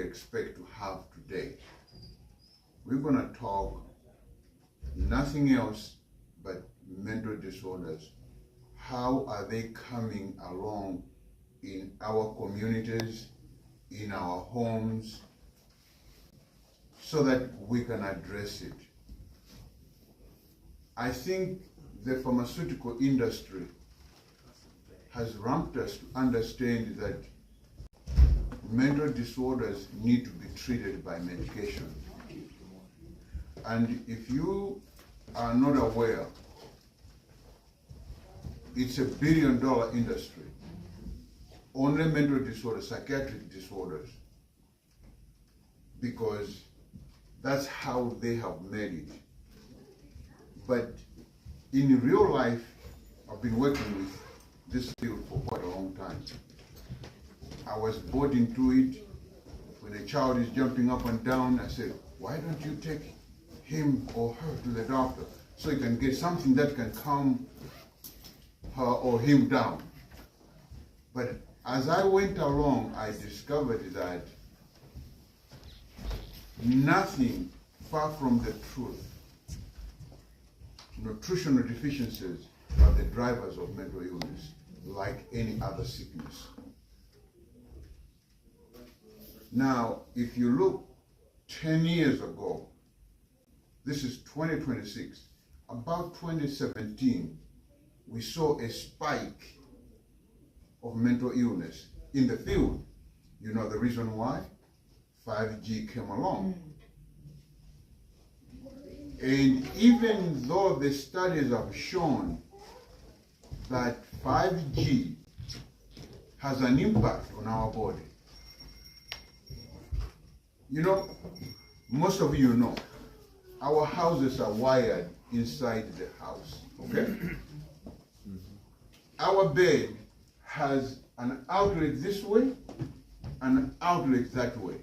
expect to have today. We're going to talk nothing else but mental disorders. How are they coming along in our communities, in our homes, so that we can address it? I think the pharmaceutical industry has ramped us to understand that mental disorders need to be treated by medication. And if you are not aware, it's $1 billion industry. Only mental disorders, psychiatric disorders, because that's how they have made it. But in real life, I've been working with this field for quite a long time. I was bought into it. When a child is jumping up and down, I said, why don't you take him or her to the doctor so you can get something that can calm her or him down? But as I went along, I discovered that nothing far from the truth. Nutritional deficiencies are the drivers of mental illness, like any other sickness. Now, if you look 10 years ago, this is 2026, about 2017, we saw a spike of mental illness in the field. You know the reason why? 5G came along. And even though the studies have shown that 5G has an impact on our body, you know, most of you know, our houses are wired inside the house, okay? Our bed has an outlet this way and an outlet that way.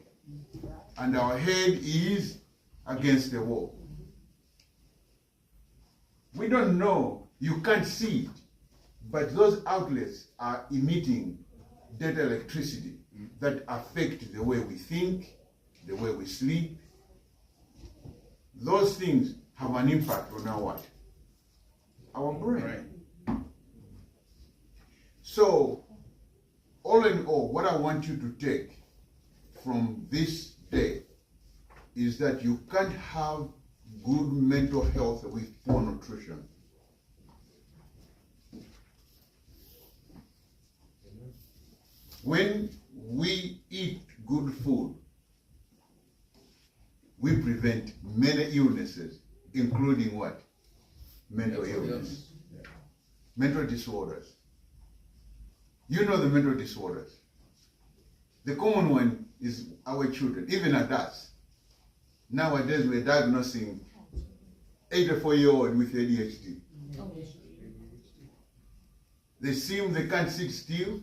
And our head is against the wall. We don't know, you can't see it, but those outlets are emitting data electricity that affect the way we think, the way we sleep. Those things have an impact on our what? Our brain. Right. So, all in all, what I want you to take from this day is that you can't have good mental health with poor nutrition. When we eat good food, we prevent many illnesses, including what? Mental illness. Yeah. Mental disorders. You know the mental disorders. The common one is our children, even adults. Nowadays we're diagnosing 84-year-old with ADHD. They seem they can't sit still.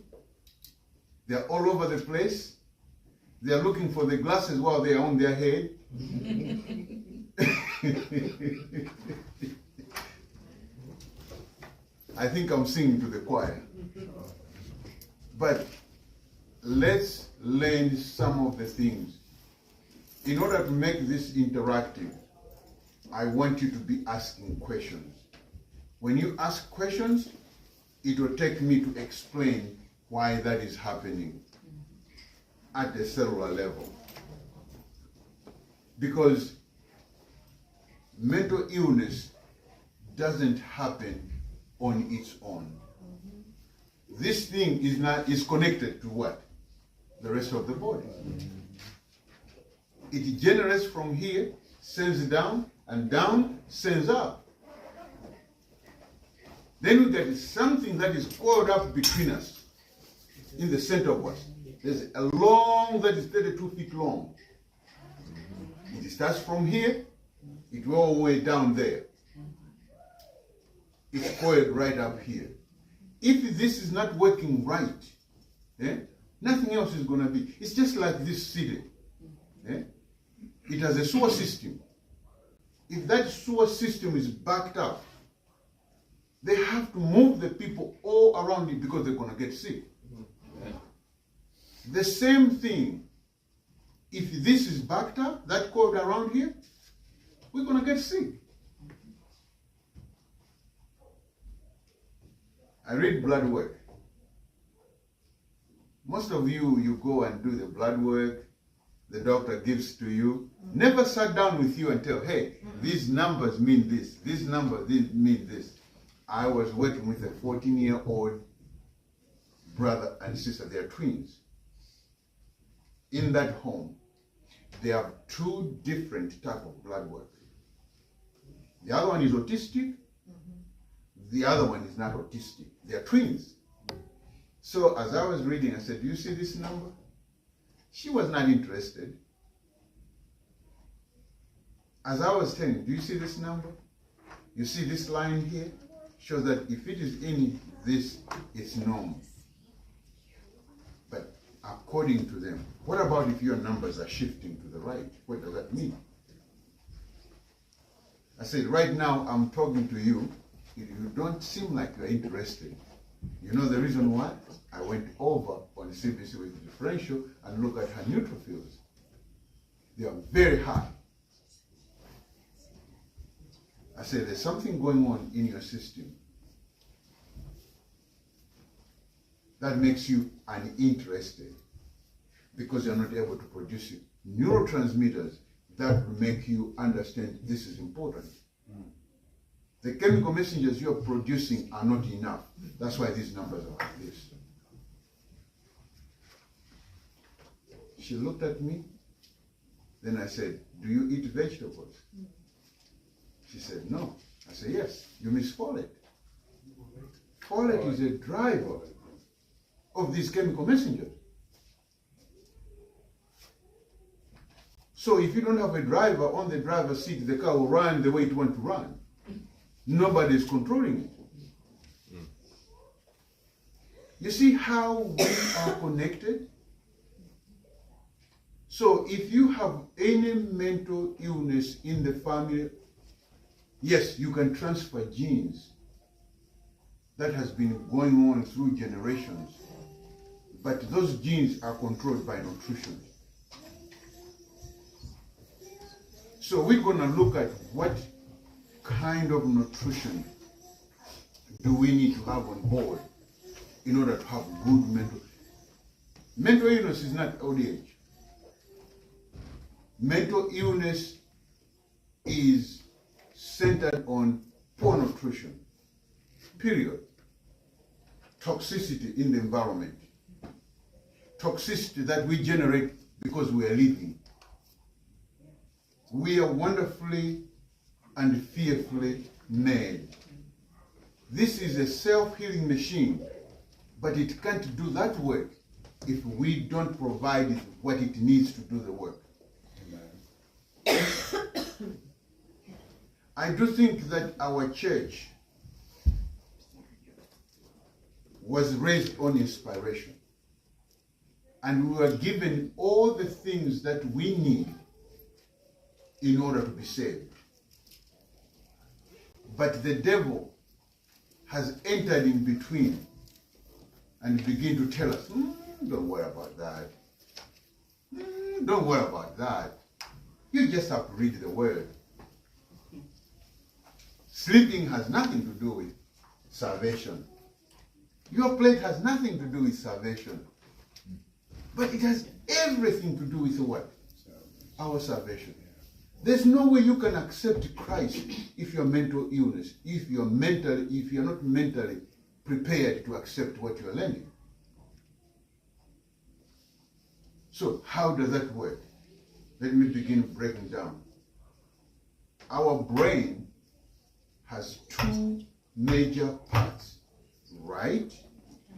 They're all over the place. They're looking for the glasses while they're on their head. I think I'm singing to the choir. But let's learn some of the things. In order to make this interactive, I want you to be asking questions. When you ask questions, it will take me to explain why that is happening at the cellular level. Because mental illness doesn't happen on its own. This thing is connected to what? The rest of the body. It generates from here, sends down, and down sends up. Then we get something that is coiled up between us in the center of us. There's a long that is 32 feet long. It starts from here, it goes all the way down there. It's coiled right up here. If this is not working right, nothing else is going to be. It's just like this city. It has a sewer system. If that sewer system is backed up, they have to move the people all around it because they're going to get sick. The same thing if this is backed up, that cord around here, we're going to get sick. I read blood work. Most of you go and do the blood work, the doctor gives to you. Never sat down with you and tell, hey, these numbers mean this, these numbers mean this. I was working with a 14-year-old brother and sister, they're twins. In that home, they have two different types of blood work. The other one is autistic, the other one is not autistic. They're twins. So as I was reading, I said, do you see this number? She was not interested. As I was telling you, do you see this number? You see this line here? Shows that if it is in this, it's normal. But according to them, what about if your numbers are shifting to the right? What does that mean? I said, right now I'm talking to you. You don't seem like you're interested. You know the reason why? I went over on CBC with the differential and look at her neutrophils. They are very high. I said, there's something going on in your system that makes you uninterested because you're not able to produce neurotransmitters that will make you understand this is important. The chemical messengers you're producing are not enough. That's why these numbers are like this. She looked at me. Then I said, do you eat vegetables? She said, no. I said, yes, you miss folate. Folate is a driver of these chemical messengers. So if you don't have a driver on the driver's seat, the car will run the way it wants to run. Nobody is controlling it. You see how we are connected? So if you have any mental illness in the family, yes, you can transfer genes. That has been going on through generations. But those genes are controlled by nutrition. So we're going to look at what kind of nutrition do we need to have on board in order to have good mental illness is not old age. Mental illness is centered on poor nutrition, period. Toxicity in the environment, toxicity that we generate because we are living. We are wonderfully and fearfully made. This is a self-healing machine, but it can't do that work if we don't provide it what it needs to do the work. I do think that our church was raised on inspiration, and we were given all the things that we need in order to be saved. But the devil has entered in between and begin to tell us, don't worry about that. Don't worry about that. You just have to read the word. Sleeping has nothing to do with salvation. Your plate has nothing to do with salvation. But it has everything to do with what? Our salvation. There's no way you can accept Christ if you're mental illness, if you're not mentally prepared to accept what you're learning. So how does that work? Let me begin breaking down. Our brain has two major parts, right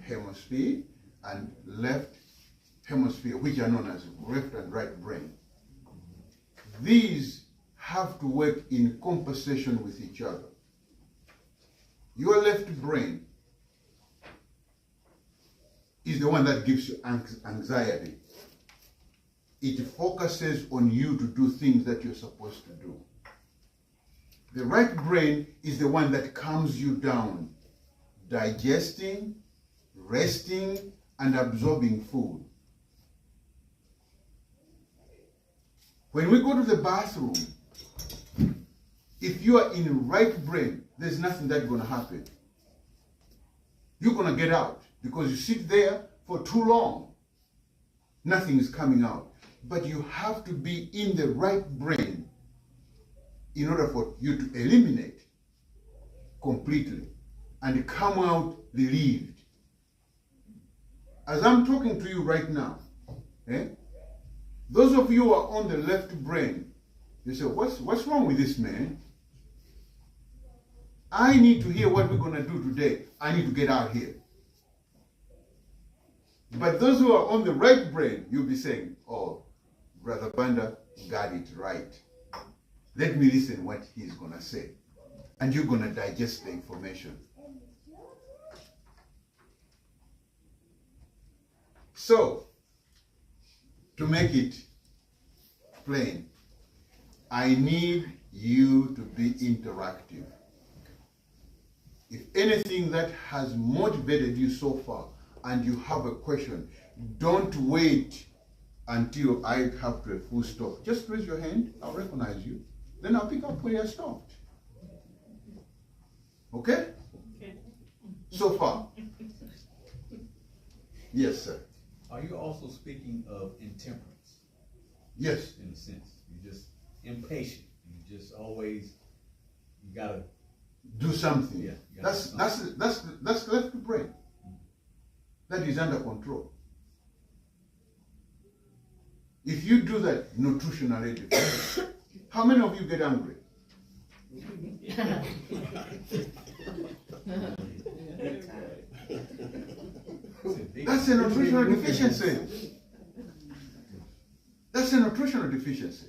hemisphere and left hemisphere, which are known as left and right brain. These have to work in conversation with each other. Your left brain is the one that gives you anxiety. It focuses on you to do things that you're supposed to do. The right brain is the one that calms you down, digesting, resting, and absorbing food. When we go to the bathroom, if you are in the right brain, there's nothing that's going to happen. You're going to get out because you sit there for too long. Nothing is coming out. But you have to be in the right brain in order for you to eliminate completely and come out relieved. As I'm talking to you right now, those of you who are on the left brain, you say, what's wrong with this man? I need to hear what we're going to do today. I need to get out here. But those who are on the right brain, you'll be saying, oh, Brother Banda got it right. Let me listen what he's going to say. And you're going to digest the information. So, to make it plain, I need you to be interactive. If anything that has motivated you so far and you have a question, don't wait until I have to a full stop. Just raise your hand, I'll recognize you. Then I'll pick up where I stopped. Okay? So far. Yes, sir. Are you also speaking of intemperance? Yes. In a sense. You're just impatient. You just always, you gotta do something. Yeah. That's left brain. That is under control. If you do that nutritionally, how many of you get angry? That's a nutritional deficiency. That's a nutritional deficiency.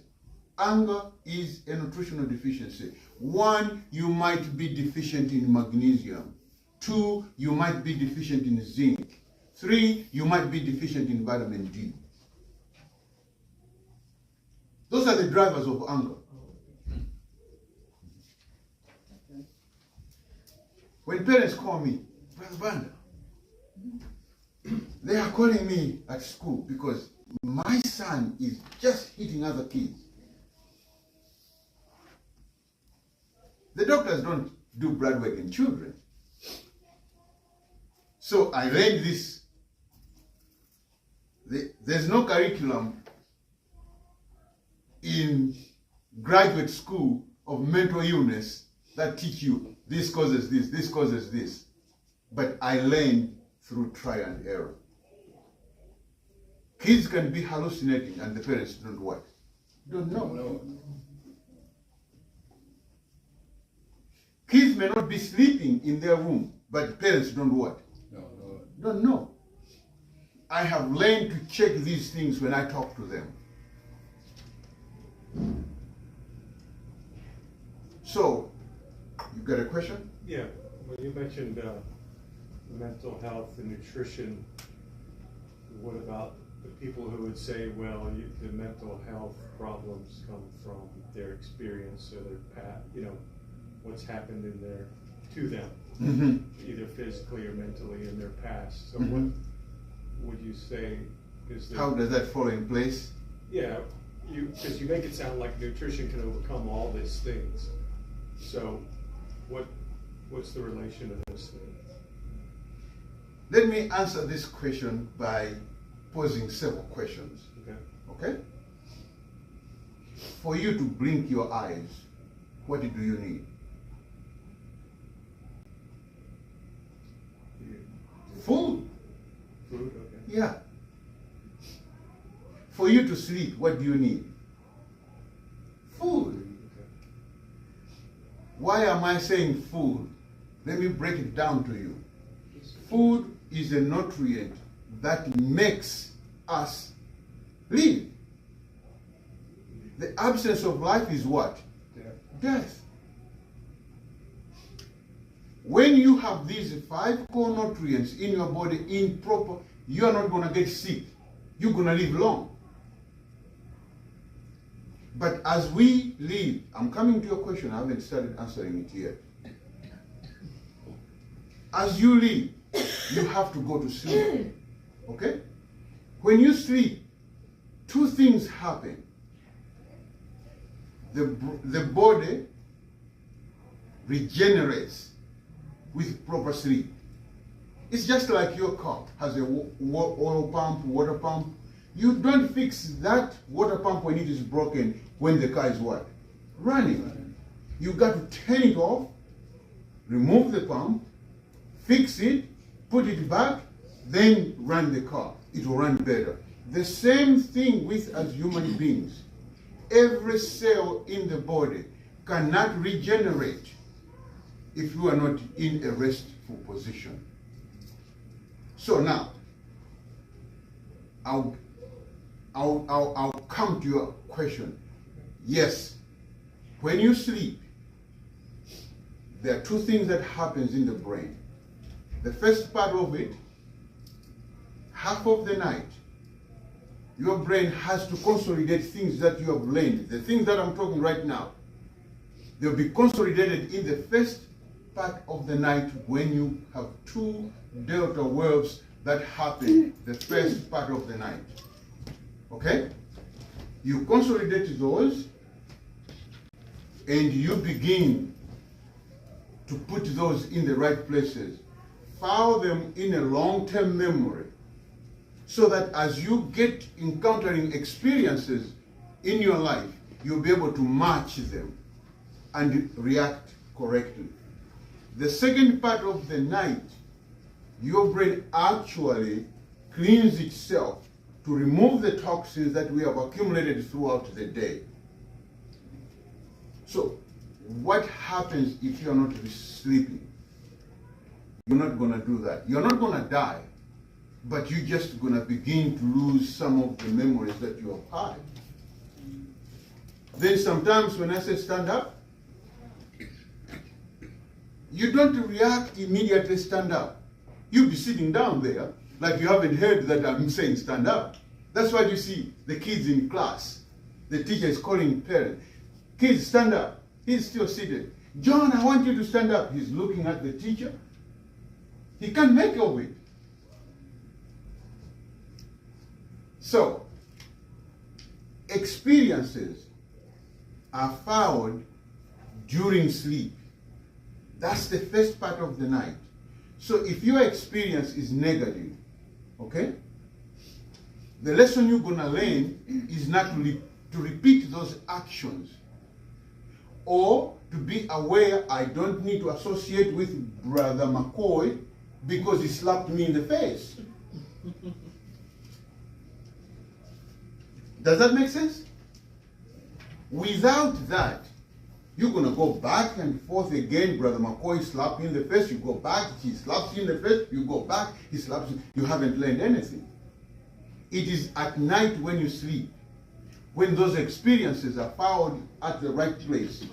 Anger is a nutritional deficiency. 1, you might be deficient in magnesium. 2, you might be deficient in zinc. 3, you might be deficient in vitamin D. Those are the drivers of anger. When parents call me, Brother Banda, they are calling me at school because my son is just hitting other kids. The doctors don't do blood work in children. So I learned this. There's no curriculum in graduate school of mental illness that teach you this causes this, this causes this. But I learned through trial and error. Kids can be hallucinating and the parents don't what? Don't know. Kids may not be sleeping in their room, but parents don't what? Don't know. I have learned to check these things when I talk to them. So, you got a question? Yeah, when you mentioned mental health and nutrition, what about the people who would say, well, the mental health problems come from their experience or their past, what's happened to them, either physically or mentally in their past. So what would you say is the... How does that fall in place? Yeah, because you make it sound like nutrition can overcome all these things. So what's the relation to those things? Let me answer this question by posing several questions. Okay? For you to blink your eyes, what do you need? Food. Food, okay. Yeah. For you to sleep, what do you need? Food. Okay. Why am I saying food? Let me break it down to you. Food is a nutrient that makes us live. The absence of life is what? Death. When you have these 5 core nutrients in your body in proper, you are not going to get sick. You're going to live long. But as we live, I'm coming to your question, I haven't started answering it yet. As you live, you have to go to sleep. Okay? When you sleep, 2 things happen. the body regenerates with proper sleep. It's just like your car has a oil pump, water pump. You don't fix that water pump when it is broken, when the car is what? Running. You got to turn it off, remove the pump, fix it, put it back, then run the car. It will run better. The same thing with as human beings. Every cell in the body cannot regenerate if you are not in a restful position. So now, I'll come to your question. Yes, when you sleep, there are two things that happens in the brain. The first part of it, half of the night, your brain has to consolidate things that you have learned. The things that I'm talking right now, they'll be consolidated in the first part of the night when you have two delta waves that happen the first part of the night. Okay? You consolidate those and you begin to put those in the right places. File them in a long-term memory so that as you get encountering experiences in your life, you'll be able to match them and react correctly. The second part of the night, your brain actually cleans itself to remove the toxins that we have accumulated throughout the day. So, what happens if you're not sleeping? You're not going to do that. You're not going to die, but you're just going to begin to lose some of the memories that you have had. Then sometimes when I say stand up, you don't react immediately stand up. You'll be sitting down there like you haven't heard that I'm saying stand up. That's why you see the kids in class. The teacher is calling parents. Kids, stand up. He's still seated. John, I want you to stand up. He's looking at the teacher. He can't make of it. So, experiences are found during sleep. That's the first part of the night. So if your experience is negative, okay, the lesson you're going to learn is not to repeat those actions, or to be aware I don't need to associate with Brother McCoy because he slapped me in the face. Does that make sense? Without that, you're going to go back and forth again. Brother McCoy slaps you in the face, you go back, he slaps you in the face, you go back, he slaps you. You haven't learned anything. It is at night when you sleep, when those experiences are found at the right place,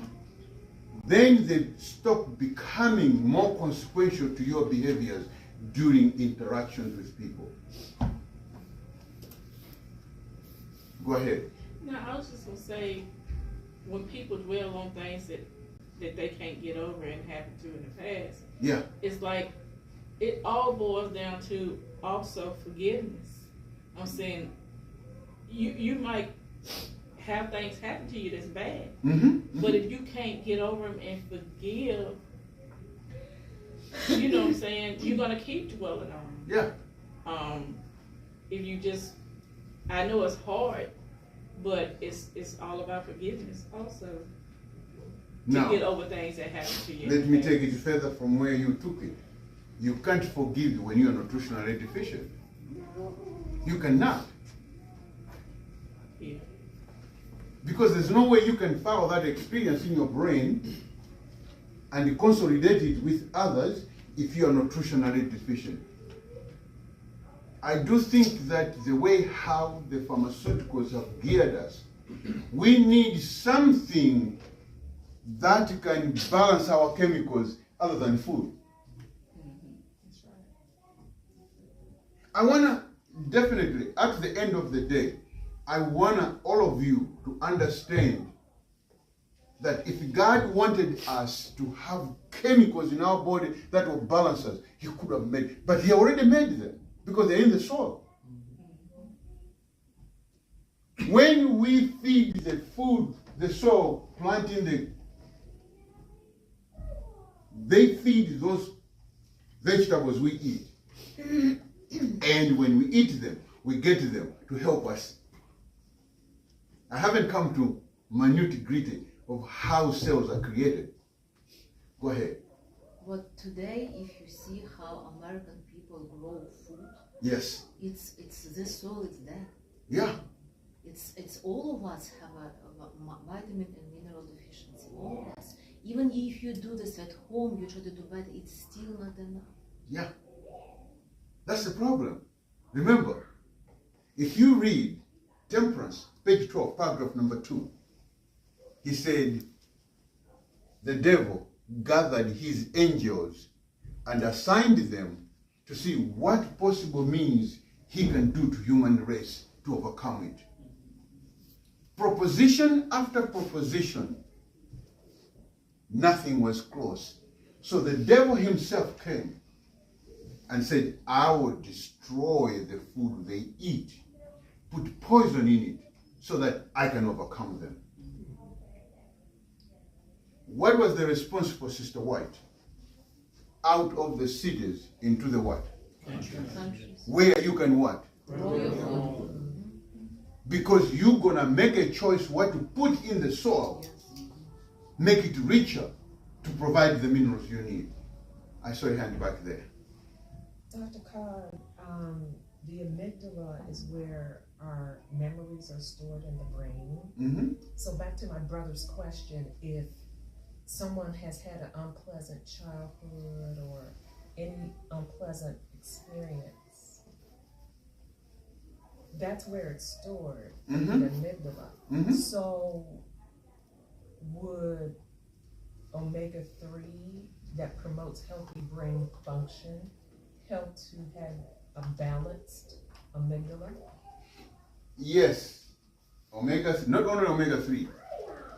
then they stop becoming more consequential to your behaviors during interactions with people. Go ahead. No, I was just going to say, when people dwell on things that they can't get over and happened to in the past, yeah, it's like it all boils down to also forgiveness. I'm saying you might have things happen to you that's bad, but if you can't get over them and forgive, you know what I'm saying, you're gonna keep dwelling on them. Yeah. If you just, I know it's hard, but it's all about forgiveness also. To get over things that happen to you. Let me take it further from where you took it. You can't forgive when you're nutritionally deficient. You cannot. Yeah. Because there's no way you can file that experience in your brain and consolidate it with others if you are nutritionally deficient. I do think that the way how the pharmaceuticals have geared us, we need something that can balance our chemicals other than food. That's right. I want to definitely, at the end of the day, I want all of you to understand that if God wanted us to have chemicals in our body that will balance us, He could have made, but He already made them because they're in the soil. When we feed the food, the soil, planting they feed those vegetables we eat. And when we eat them, we get them to help us. I haven't come to minute gritty of how cells are created. Go ahead. But today, if you see how American people grow food, Yes. it's this soil is dead. Yeah. It's all of us have a vitamin and mineral deficiency. All of us. Even if you do this at home, you try to do better, it's still not enough. Yeah. That's the problem. Remember, if you read Temperance, page 12, paragraph number 2, he said, the devil gathered his angels and assigned them to see what possible means he can do to human race to overcome it. Proposition after proposition, nothing was close. So the devil himself came and said, I will destroy the food they eat, put poison in it, so that I can overcome them. What was the response for Sister White? Out of the cities into the what? Countries. Where you can what? Grow your food. Because you're going to make a choice what to put in the soil. Make it richer to provide the minerals you need. I saw your hand back there. Dr. Card, the amygdala is where our memories are stored in the brain. Mm-hmm. So back to my brother's question, if someone has had an unpleasant childhood or any unpleasant experience, that's where it's stored, in the amygdala. Mm-hmm. So would omega-3 that promotes healthy brain function help to have a balanced amygdala? Yes. Omega, not only omega-3.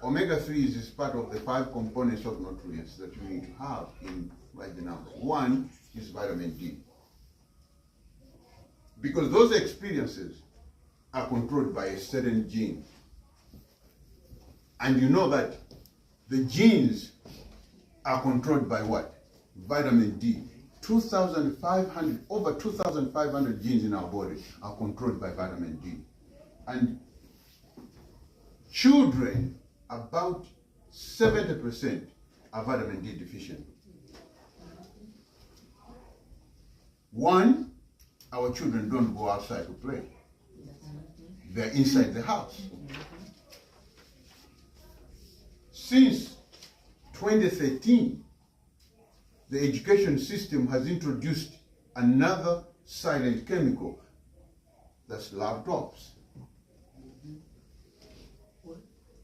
Omega-3 is just part of the 5 components of nutrients that you need to have in right now. One is vitamin D. Because those experiences are controlled by a certain gene. And you know that the genes are controlled by what? Vitamin D. Over 2,500 genes in our body are controlled by vitamin D. And children, about 70% are vitamin D deficient. One, our children don't go outside to play. They're inside the house. Since 2013, the education system has introduced another silent chemical. That's laptops.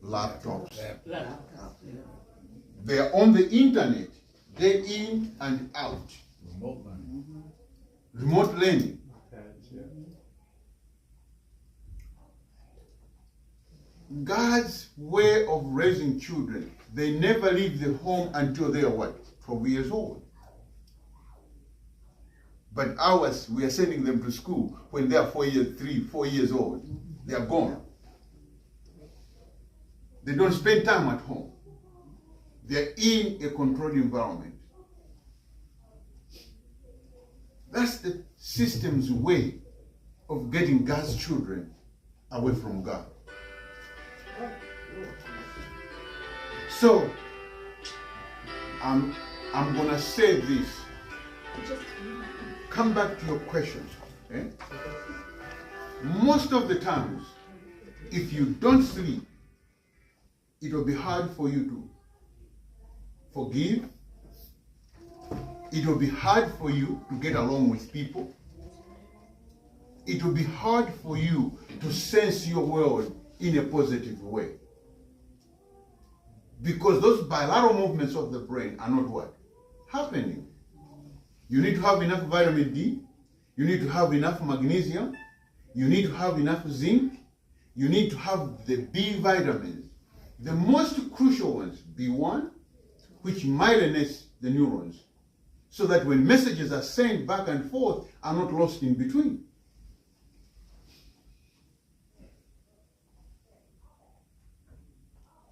Laptops. They're on the internet, day in and out. Remote learning. Remote learning. Yeah. God's way of raising children, they never leave the home until they are what? 12 years old. But ours, we are sending them to school when they are 4 years old. They are gone. They don't spend time at home. They're in a controlled environment. That's the system's way of getting God's children away from God. So, I'm going to say this. Come back to your questions. Eh? Most of the times, if you don't sleep, it will be hard for you to forgive. It will be hard for you to get along with people. It will be hard for you to sense your world in a positive way. Because those bilateral movements of the brain are not what? Happening. You need to have enough vitamin D. You need to have enough magnesium. You need to have enough zinc. You need to have the B vitamins. The most crucial ones, B1, which myelinates the neurons, so that when messages are sent back and forth, are not lost in between.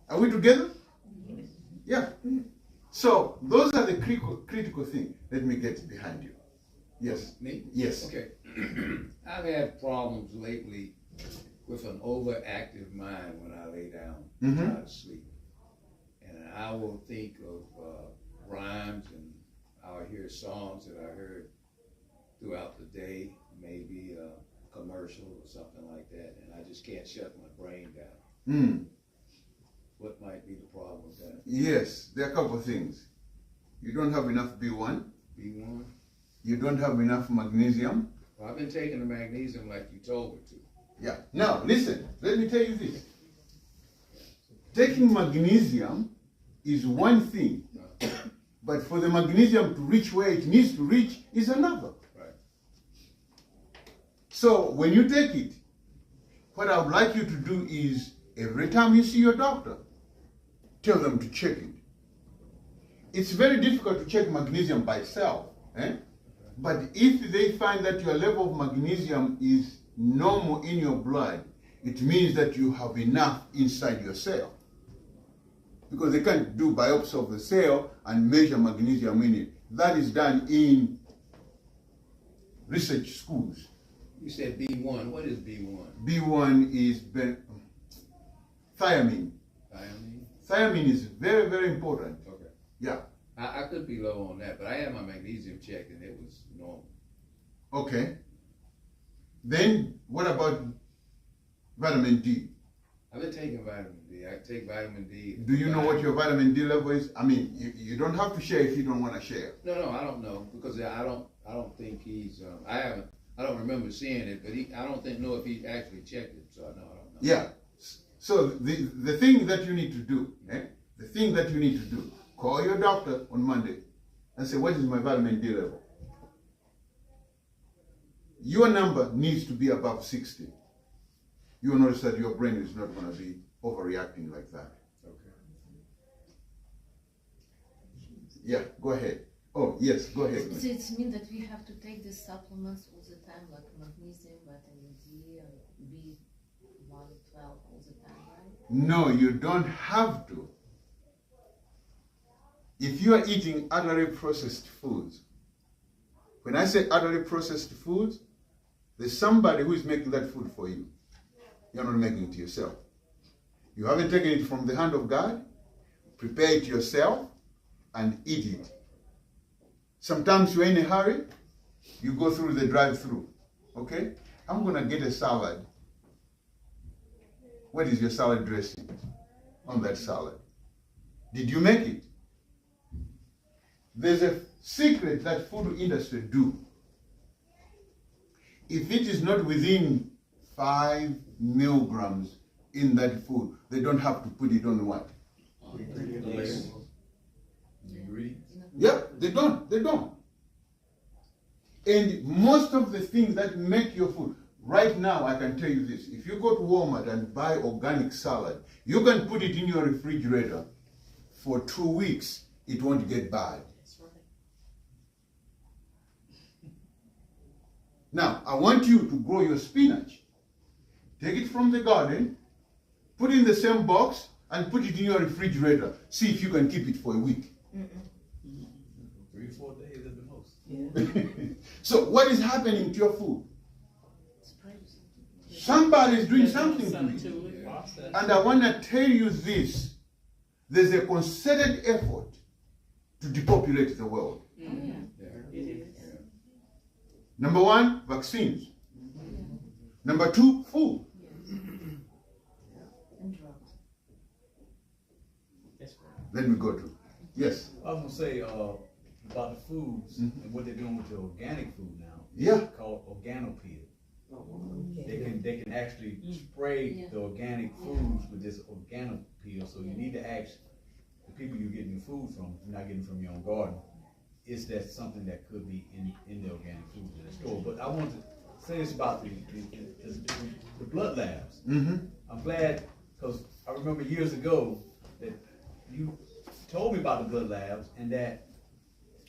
Are we together? Yeah. So those are the critical things. Let me get behind you. Yes. Me? Yes. Okay. I've had problems lately with an overactive mind when I lay down and try to sleep. And I will think of rhymes, and I'll hear songs that I heard throughout the day, maybe a commercial or something like that, and I just can't shut my brain down. What might be the problem with that? Yes, there are a couple of things. You don't have enough B1. B1? You don't have enough magnesium. Well, I've been taking the magnesium like you told me to. Yeah. Now, listen, let me tell you this. Taking magnesium is one thing, but for the magnesium to reach where it needs to reach is another. Right. So when you take it, what I would like you to do is every time you see your doctor, tell them to check it. It's very difficult to check magnesium by itself. But if they find that your level of magnesium is normal in your blood, it means that you have enough inside your cell. Because they can't do biopsy of the cell and measure magnesium in it. That is done in research schools. You said B1. What is B1? B1 is thiamine. Thiamine? Thiamine is very, very important. Okay. Yeah. I could be low on that, but I had my magnesium checked and it was normal. Okay. Then what about vitamin D? I've been taking vitamin D. I take vitamin D. Do you know what your vitamin D level is? I mean, you don't have to share if you don't want to share. No, I don't know, because I don't think he's. I don't remember seeing it, but I don't know if he actually checked it. So I don't know. Yeah. So the thing that you need to do, call your doctor on Monday and say, what is my vitamin D level? Your number needs to be above 60. You'll notice that your brain is not going to be overreacting like that. Okay. Yeah, go ahead. Oh, yes, go ahead. So it means that we have to take these supplements all the time, like magnesium, vitamin D, and B112 all the time, right? No, you don't have to. If you are eating utterly processed foods, when I say utterly processed foods, there's somebody who is making that food for you. You're not making it yourself. You haven't taken it from the hand of God, prepare it yourself, and eat it. Sometimes you're in a hurry, you go through the drive-through. Okay? I'm going to get a salad. What is your salad dressing on that salad? Did you make it? There's a secret that food industry do. If it is not within 5 milligrams in that food, they don't have to put it on what? Ingredients. Yeah, they don't. And most of the things that make your food, right now I can tell you this, if you go to Walmart and buy organic salad, you can put it in your refrigerator for 2 weeks, it won't get bad. Now, I want you to grow your spinach. Take it from the garden, put it in the same box, and put it in your refrigerator. See if you can keep it for a week. 3 or 4 days at the most. Yeah. So what is happening to your food? Somebody is doing something to it. And I want to tell you this. There's a concerted effort to depopulate the world. Number 1, vaccines. Number 2, food. And drugs. Then we go to, yes. I was gonna say about the foods and what they're doing with the organic food now. Yeah. It's called organopeel. They can actually spray the organic foods with this organopeel. So you need to ask the people you're getting your food from. If you're not getting from your own garden, is that something that could be in the organic food in the store? But I want to say this about the blood labs. I'm glad, because I remember years ago that you told me about the blood labs, and that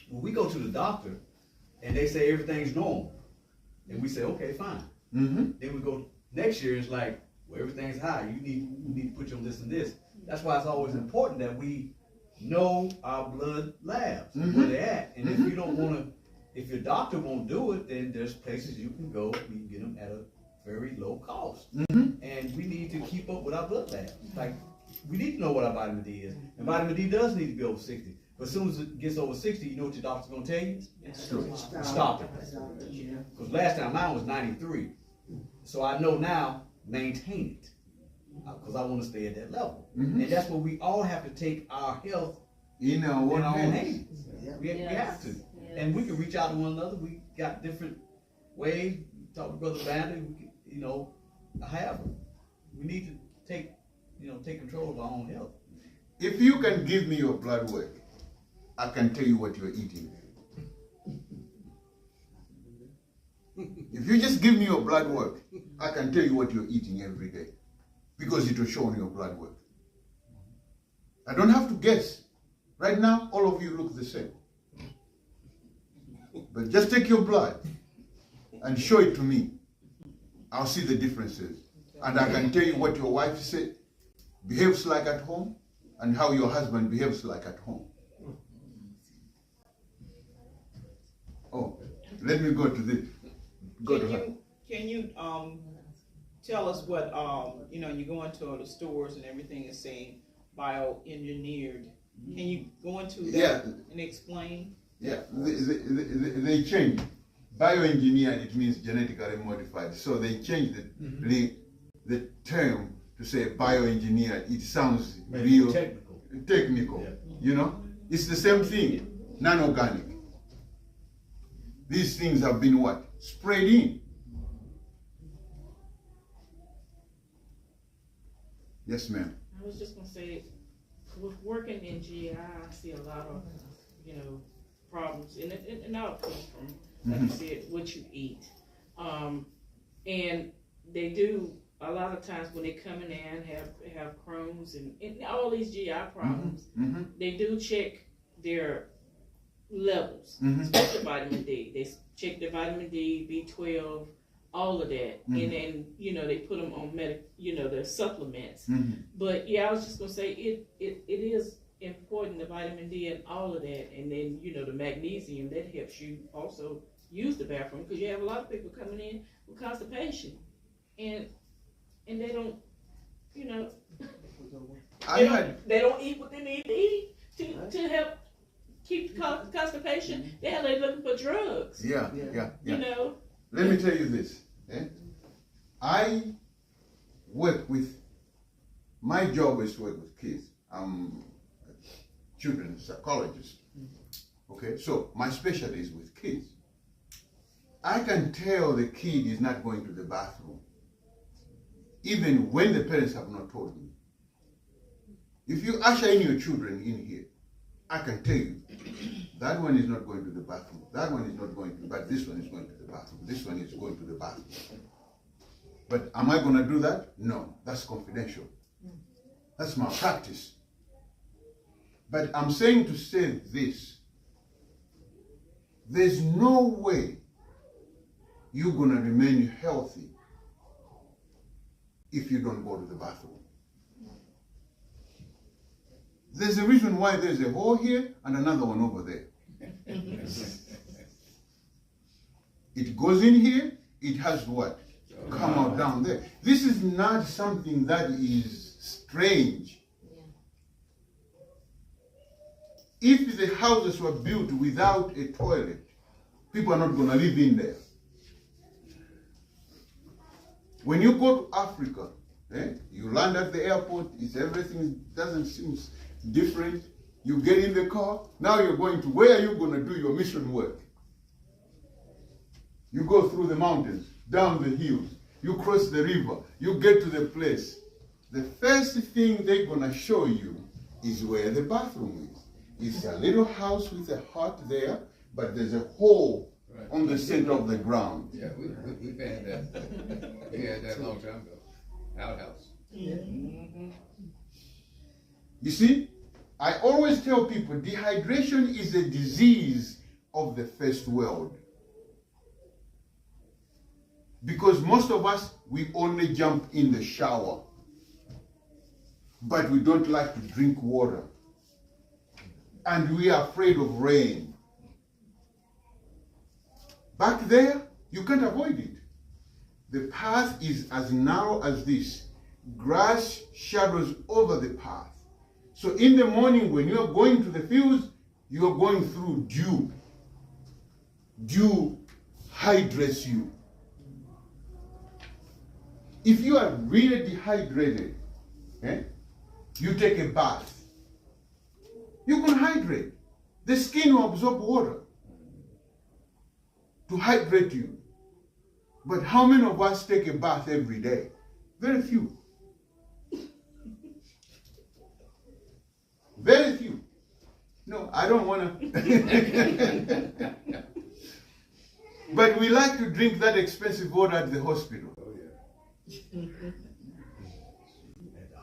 when we go to the doctor and they say everything's normal, and we say, okay, fine. Then we go next year, it's like, well, everything's high. You need to put you on this and this. That's why it's always important that we know our blood labs, where they're at. And if you don't want to, if your doctor won't do it, then there's places you can go. We can get them at a very low cost. And we need to keep up with our blood labs. Like, we need to know what our vitamin D is. And vitamin D does need to be over 60. But as soon as it gets over 60, you know what your doctor's going to tell you? Stop it. Because last time mine was 93. So I know now, maintain it. Because I want to stay at that level. And that's where we all have to take our health in our own hands. We have to. And we can reach out to one another. We got different ways. Talk to Brother Banda. We can, you know, however, we need to take control of our own health. If you can give me your blood work, I can tell you what you're eating. If you just give me your blood work, I can tell you what you're eating every day. Because it will show on your blood work. I don't have to guess. Right now, all of you look the same. But just take your blood and show it to me. I'll see the differences. And I can tell you what your wife behaves like at home and how your husband behaves like at home. Oh, let me go to this. Can you tell us what, you go into the stores and everything is saying bioengineered. Can you go into that and explain? Yeah, they changed. Bioengineered, it means genetically modified. So they changed the term to say bioengineered. It sounds real technical. You know, it's the same thing, non-organic. These things have been what? Sprayed in. Yes, ma'am. I was just gonna say, with working in GI, I see a lot of, problems, and it all comes from, like you said, what you eat. And they do, a lot of times when they come in there and have Crohn's and all these GI problems, they do check their levels, especially vitamin D. They check their vitamin D, B12, all of that, and then they put them on their supplements. But I was just gonna say it is important, the vitamin D and all of that, and then the magnesium that helps you also use the bathroom, because you have a lot of people coming in with constipation, and they don't they don't eat what they need to eat to help keep constipation. They're looking for drugs. Yeah. Let me tell you this. I work with, my job is to work with kids. I'm a children's psychologist. Okay, so my specialty is with kids. I can tell the kid is not going to the bathroom, even when the parents have not told me. If you usher in your children in here, I can tell you, that one is not going to the bathroom, that one is not going to, but this one is going to the bathroom, this one is going to the bathroom. But am I going to do that? No, that's confidential. That's my practice. But I'm saying to say this, there's no way you're going to remain healthy if you don't go to the bathroom. There's a reason why there's a hole here and another one over there. It goes in here, it has what? Come out down there. This is not something that is strange. If the houses were built without a toilet, people are not going to live in there. When you go to Africa, you land at the airport, everything doesn't seem different. You get in the car, now you're going to, where are you going to do your mission work? You go through the mountains, down the hills, you cross the river, you get to the place. The first thing they're going to show you is where the bathroom is. It's a little house with a hut there, but there's a hole on the center of the ground. Yeah, we've had that. We had that a long time ago. Outhouse. You see, I always tell people dehydration is a disease of the first world. Because most of us, we only jump in the shower. but we don't like to drink water. And we are afraid of rain. Back there, you can't avoid it. The path is as narrow as this. Grass shadows over the path. So in the morning when you are going to the fields, you are going through dew. Dew hydrates you. If you are really dehydrated, you take a bath, you can hydrate. The skin will absorb water to hydrate you. But how many of us take a bath every day? Very few. Very few. No, I don't want to. But we like to drink that expensive water at the hospital. Oh, yeah.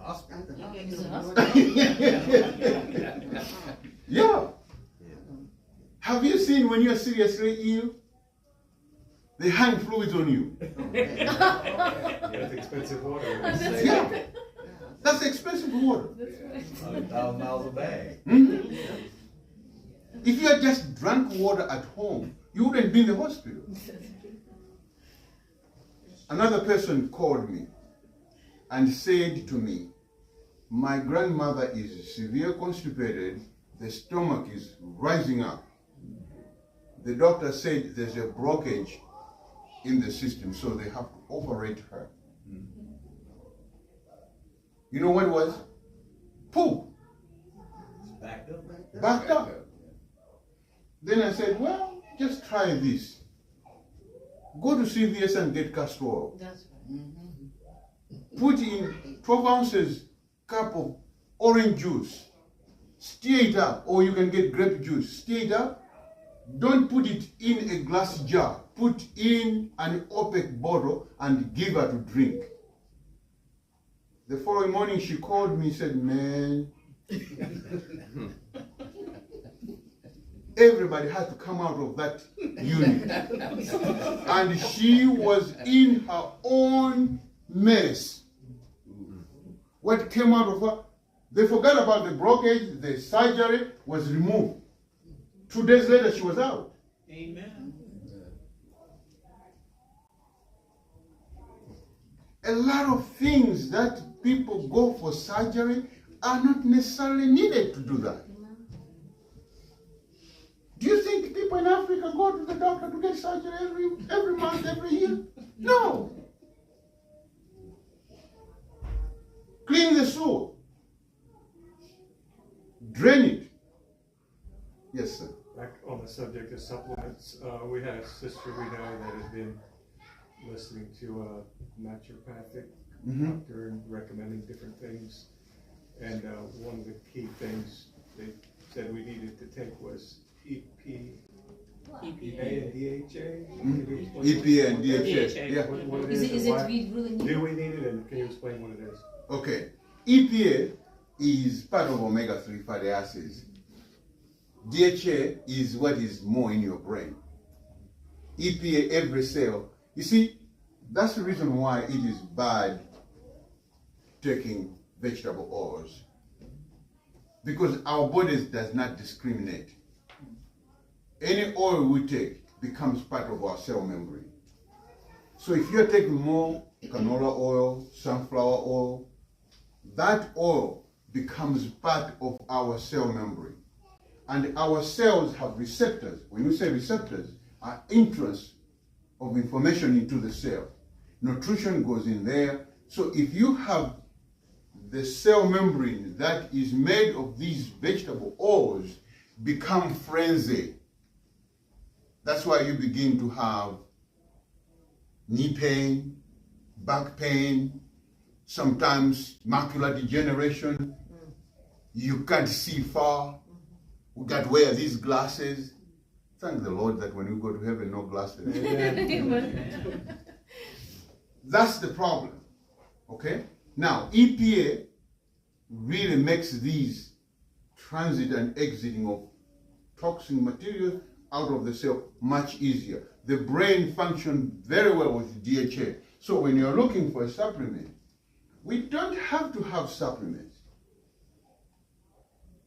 At the hospital. Yeah. Have you seen when you're seriously ill? They hang fluids on you. That's expensive water. Yeah. That's expensive water. $1,000 a bag. Mm-hmm. If you had just drank water at home, you wouldn't be in the hospital. Another person called me and said to me, my grandmother is severe constipated, the stomach is rising up. The doctor said there's a blockage in the system, so they have to operate her. You know what it was? Poop. Backed up. Backed up. Then I said, well, just try this. Go to CVS and get castor oil. That's right. Put in 12 ounces cup of orange juice. Stir it up, or you can get grape juice. Stir it up. Don't put it in a glass jar. Put in an opaque bottle and give her to drink. The following morning she called me and said, man, everybody had to come out of that unit. And she was in her own mess. What came out of her? They forgot about the blockage, the surgery was removed. 2 days later, she was out. Amen. A lot of things that people go for surgery are not necessarily needed to do that. Do you think people in Africa go to the doctor to get surgery every month, every year? No. Clean the sore. Drain it. Yes, sir. Back on the subject of supplements, we had a sister we know that had been listening to a naturopathic doctor and recommending different things. And one of the key things they said we needed to take was EPA and DHA. EPA and DHA. Yeah. What it Is is, it and why we really need? do we need it, and can you explain what it is? Okay. EPA is part of omega-3 fatty acids. DHA is what is more in your brain. EPA, every cell. You see, that's the reason why it is bad taking vegetable oils. Because our bodies does not discriminate. Any oil we take becomes part of our cell membrane. So if you're taking more canola oil, sunflower oil, that oil becomes part of our cell membrane. And our cells have receptors. When we say receptors, are entrance of information into the cell. Nutrition goes in there. So if you have the cell membrane that is made of these vegetable oils become frenzied, that's why you begin to have knee pain, back pain, sometimes macular degeneration. You can't see far. We got to wear these glasses. Thank the Lord that when we go to heaven, no glasses. That's the problem. Okay? Now, EPA really makes these transit and exiting of toxic material out of the cell much easier. The brain functions very well with DHA. So when you're looking for a supplement, we don't have to have supplements.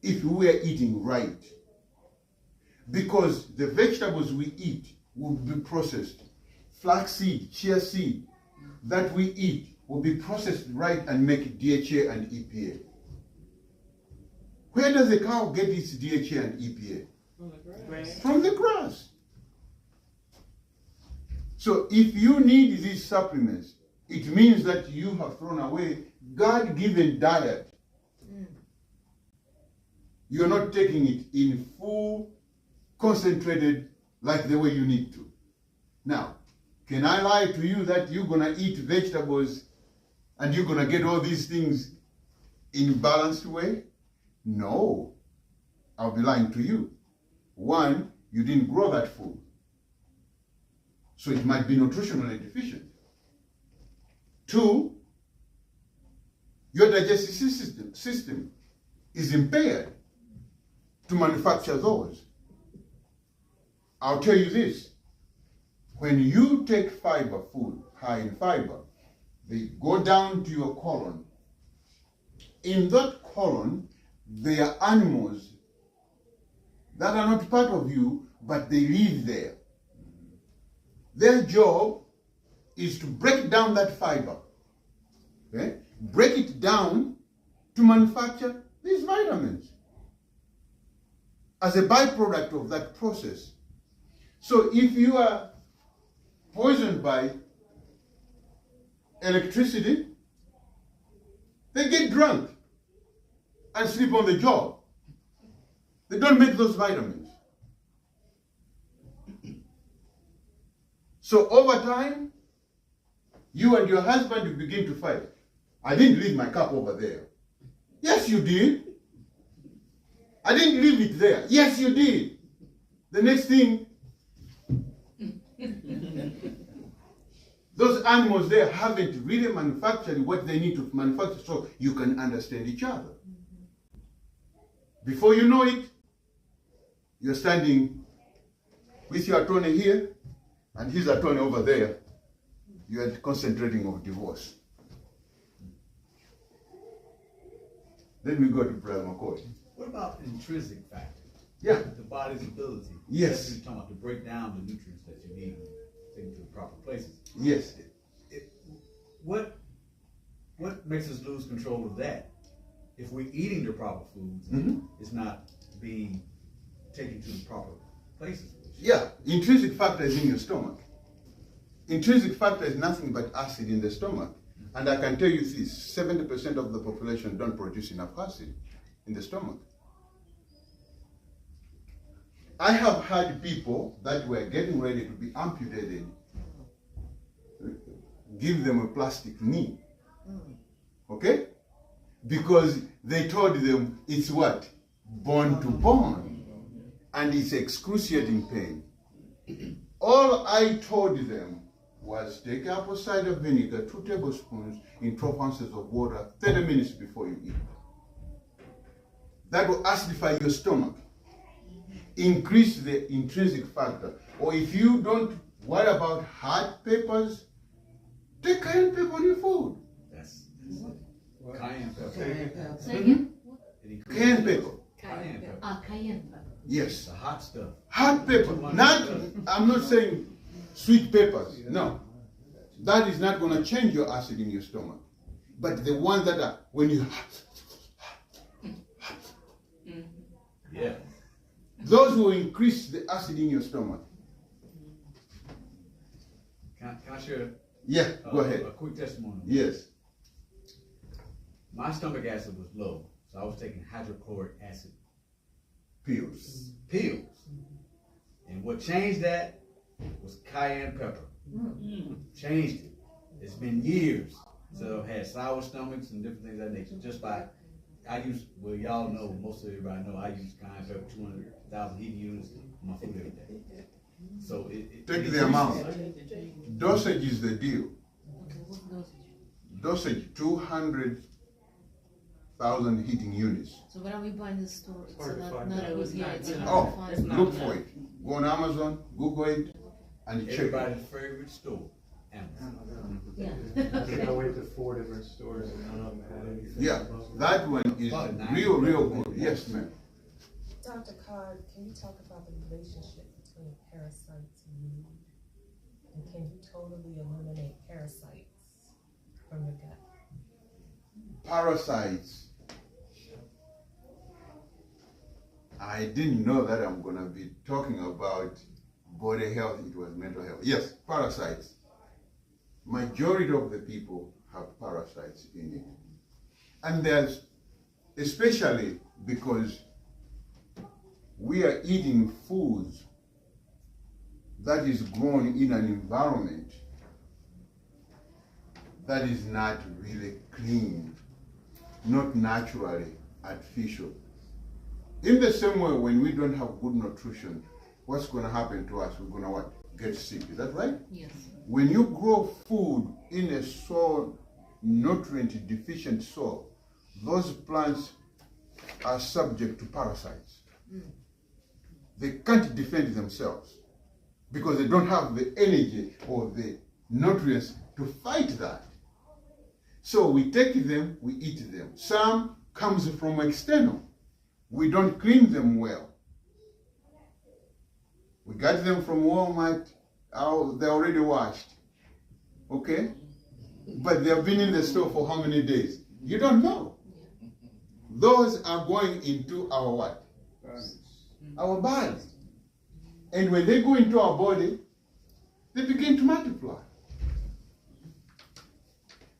if we were eating right. Because the vegetables we eat will be processed. Flaxseed, chia seed that we eat will be processed right and make DHA and EPA. Where does the cow get its DHA and EPA? From the grass. From the grass. So if you need these supplements, it means that you have thrown away God-given diet. You're not taking it in full, concentrated, like the way you need to. Now, can I lie to you that you're going to eat vegetables and you're going to get all these things in a balanced way? No. I'll be lying to you. One, you didn't grow that food. So it might be nutritionally deficient. Two, your digestive system is impaired to manufacture those. I'll tell you this. When you take fiber food, high in fiber, they go down to your colon. In that colon, there are animals that are not part of you, but they live there. Their job is to break down that fiber. Okay? Break it down to manufacture these vitamins as a byproduct of that process. So if you are poisoned by electricity, they get drunk and sleep on the job. They don't make those vitamins. So over time, you and your husband will begin to fight. I didn't leave my cup over there. Yes, you did. I didn't leave it there. Yes, you did. The next thing, those animals there haven't really manufactured what they need to manufacture so you can understand each other. Before you know it, you're standing with your attorney here and his attorney over there. You are concentrating on divorce. Then we go to Brother McCoy. What about intrinsic factors? Yeah. The body's ability. Yes. You're talking about to break down the nutrients that you need and take them to the proper places. Yes. What makes us lose control of that? If we're eating the proper foods, it's not being taken to the proper places. Yeah, intrinsic factor is in your stomach. Intrinsic factor is nothing but acid in the stomach. And I can tell you this, 70% of the population don't produce enough acid in the stomach. I have had people that were getting ready to be amputated, give them a plastic knee. Okay? Because they told them it's what? Bone to bone. And it's excruciating pain. All I told them was take apple cider vinegar, 2 tablespoons in 12 ounces of water, 30 minutes before you eat. That will acidify your stomach. Increase the intrinsic factor. Or if you don't worry about hot peppers, take cayenne pepper on your food. That's it. Cayenne pepper. Say again? Cayenne pepper. Cayenne pepper. Ah, cayenne pepper. Yes. The hot stuff. Hot pepper. Not, I'm not saying sweet peppers. No. That is not going to change your acid in your stomach. But the ones that are, when you, Yeah. those will increase the acid in your stomach. Can I share Yeah, go ahead. a quick testimony? Yes. My stomach acid was low, so I was taking hydrochloric acid Pills. pills. And what changed that was cayenne pepper. Changed it. It's been years. So I've had sour stomachs and different things of that nature. Just by, I use, well, y'all know, most of everybody know, I use cayenne pepper, 200,000 heating units on my food every day. So Take the amount. Dosage is the deal. Okay, what dosage? Dosage, 200,000 heating units. So where are we buying the store? It's hard to not, find not out. always, yeah, it's Oh, hard to find. look for it. Go on Amazon, Google it, and check it. everybody's favorite store. animals. Yeah. I think I went to 4 different stores and none of them had anything. Yeah, that one is real good. Yes, ma'am. Dr. Card, can you talk about the relationship between parasites and mood? And can you totally eliminate parasites from your gut? Parasites. I didn't know that I'm going to be talking about body health. It was mental health. Yes, parasites. Majority of the people have parasites in it. And there's, especially because we are eating foods that is grown in an environment that is not really clean, not naturally artificial. In the same way, when we don't have good nutrition, what's going to happen to us? We're going to what? Get sick. Is that right? Yes. When you grow food in a soil, nutrient deficient soil, those plants are subject to parasites. They can't defend themselves because they don't have the energy or the nutrients to fight that. So we take them, we eat them. Some comes from external. We don't clean them well. We got them from Walmart, they're already washed. Okay? But they've been in the store for how many days? You don't know. Those are going into our what? Our body. And when they go into our body, they begin to multiply.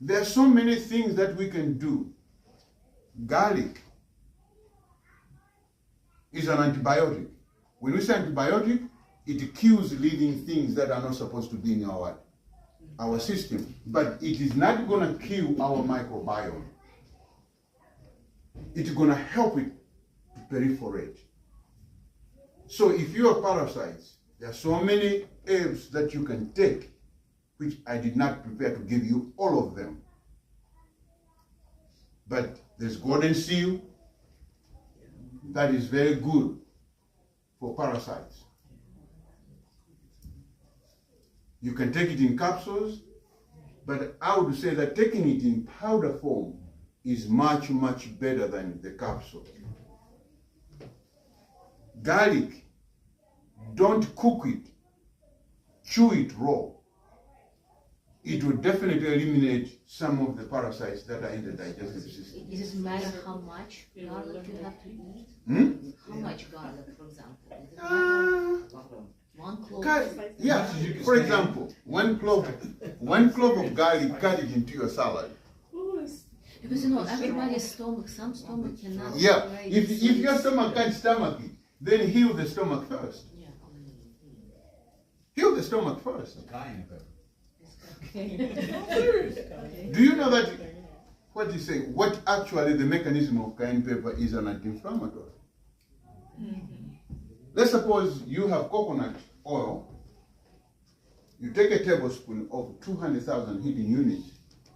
There are so many things that we can do. Garlic is an antibiotic. When we say antibiotic, it kills living things that are not supposed to be in our system. But it is not going to kill our microbiome. It's going to help it to proliferate. So if you are parasites, there are so many herbs that you can take, which I did not prepare to give you all of them. But there's golden seal that is very good for parasites. You can take it in capsules, but I would say that taking it in powder form is much, much better than the capsule. Garlic, don't cook it, chew it raw. It will definitely eliminate some of the parasites that are in the digestive system. It doesn't matter how much garlic you have to eat. How much garlic, for example? Does it matter? 1 clove? Yeah, for example, one clove of garlic, cut it into your salad. Because you know, everybody's stomach, some stomach cannot. Yeah, tolerate if it, so your stomach can't stomach it, then heal the stomach first. Yeah. Heal the stomach first. Cayenne pepper. Do you know that, what you say, what actually the mechanism of cayenne pepper is an anti-inflammatory? Let's suppose you have coconut oil, you take a tablespoon of 200,000 heating units,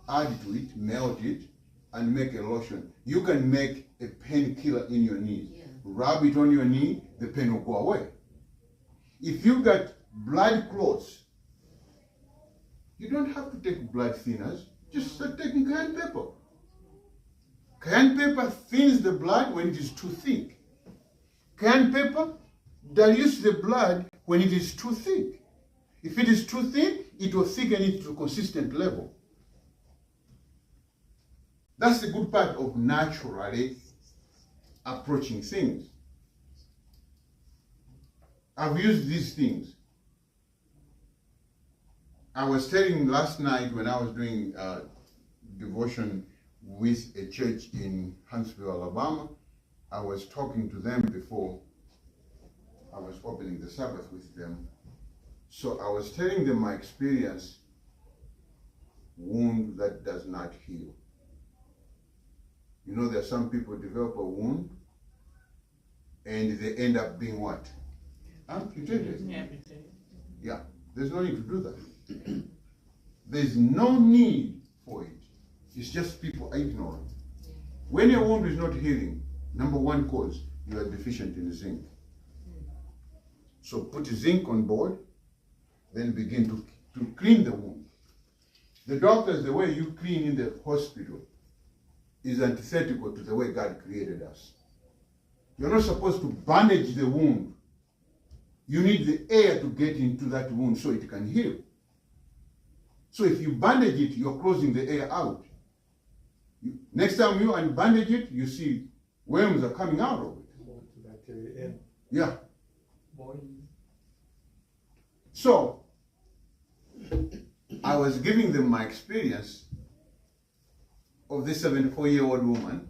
add to it, melt it, and make a lotion. You can make a painkiller in your knees. Yeah. Rub it on your knee, the pain will go away. If you got blood clots, you don't have to take blood thinners, just start taking cayenne pepper. Cayenne pepper thins the blood when it is too thick. Cayenne pepper dilutes the blood when it is too thick. If it is too thin, it will thicken it to a consistent level. That's the good part of naturally approaching things. I've used these things. I was telling last night when I was doing devotion with a church in Huntsville, Alabama, I was talking to them before I was opening the Sabbath with them. So I was telling them my experience, wound that does not heal. You know, there are some people develop a wound and they end up being what? Amputated. Yeah, there's no need to do that. There's no need for it. It's just people are ignorant. When your wound is not healing, number one cause, you are deficient in zinc. So put zinc on board, then begin to clean the wound. The doctors, the way you clean in the hospital is antithetical to the way God created us. You're not supposed to bandage the wound. You need the air to get into that wound so it can heal. So if you bandage it, you're closing the air out. Next time you unbandage it, you see worms are coming out of it. Bacteria in. Yeah. So, I was giving them my experience of this 74-year-old woman.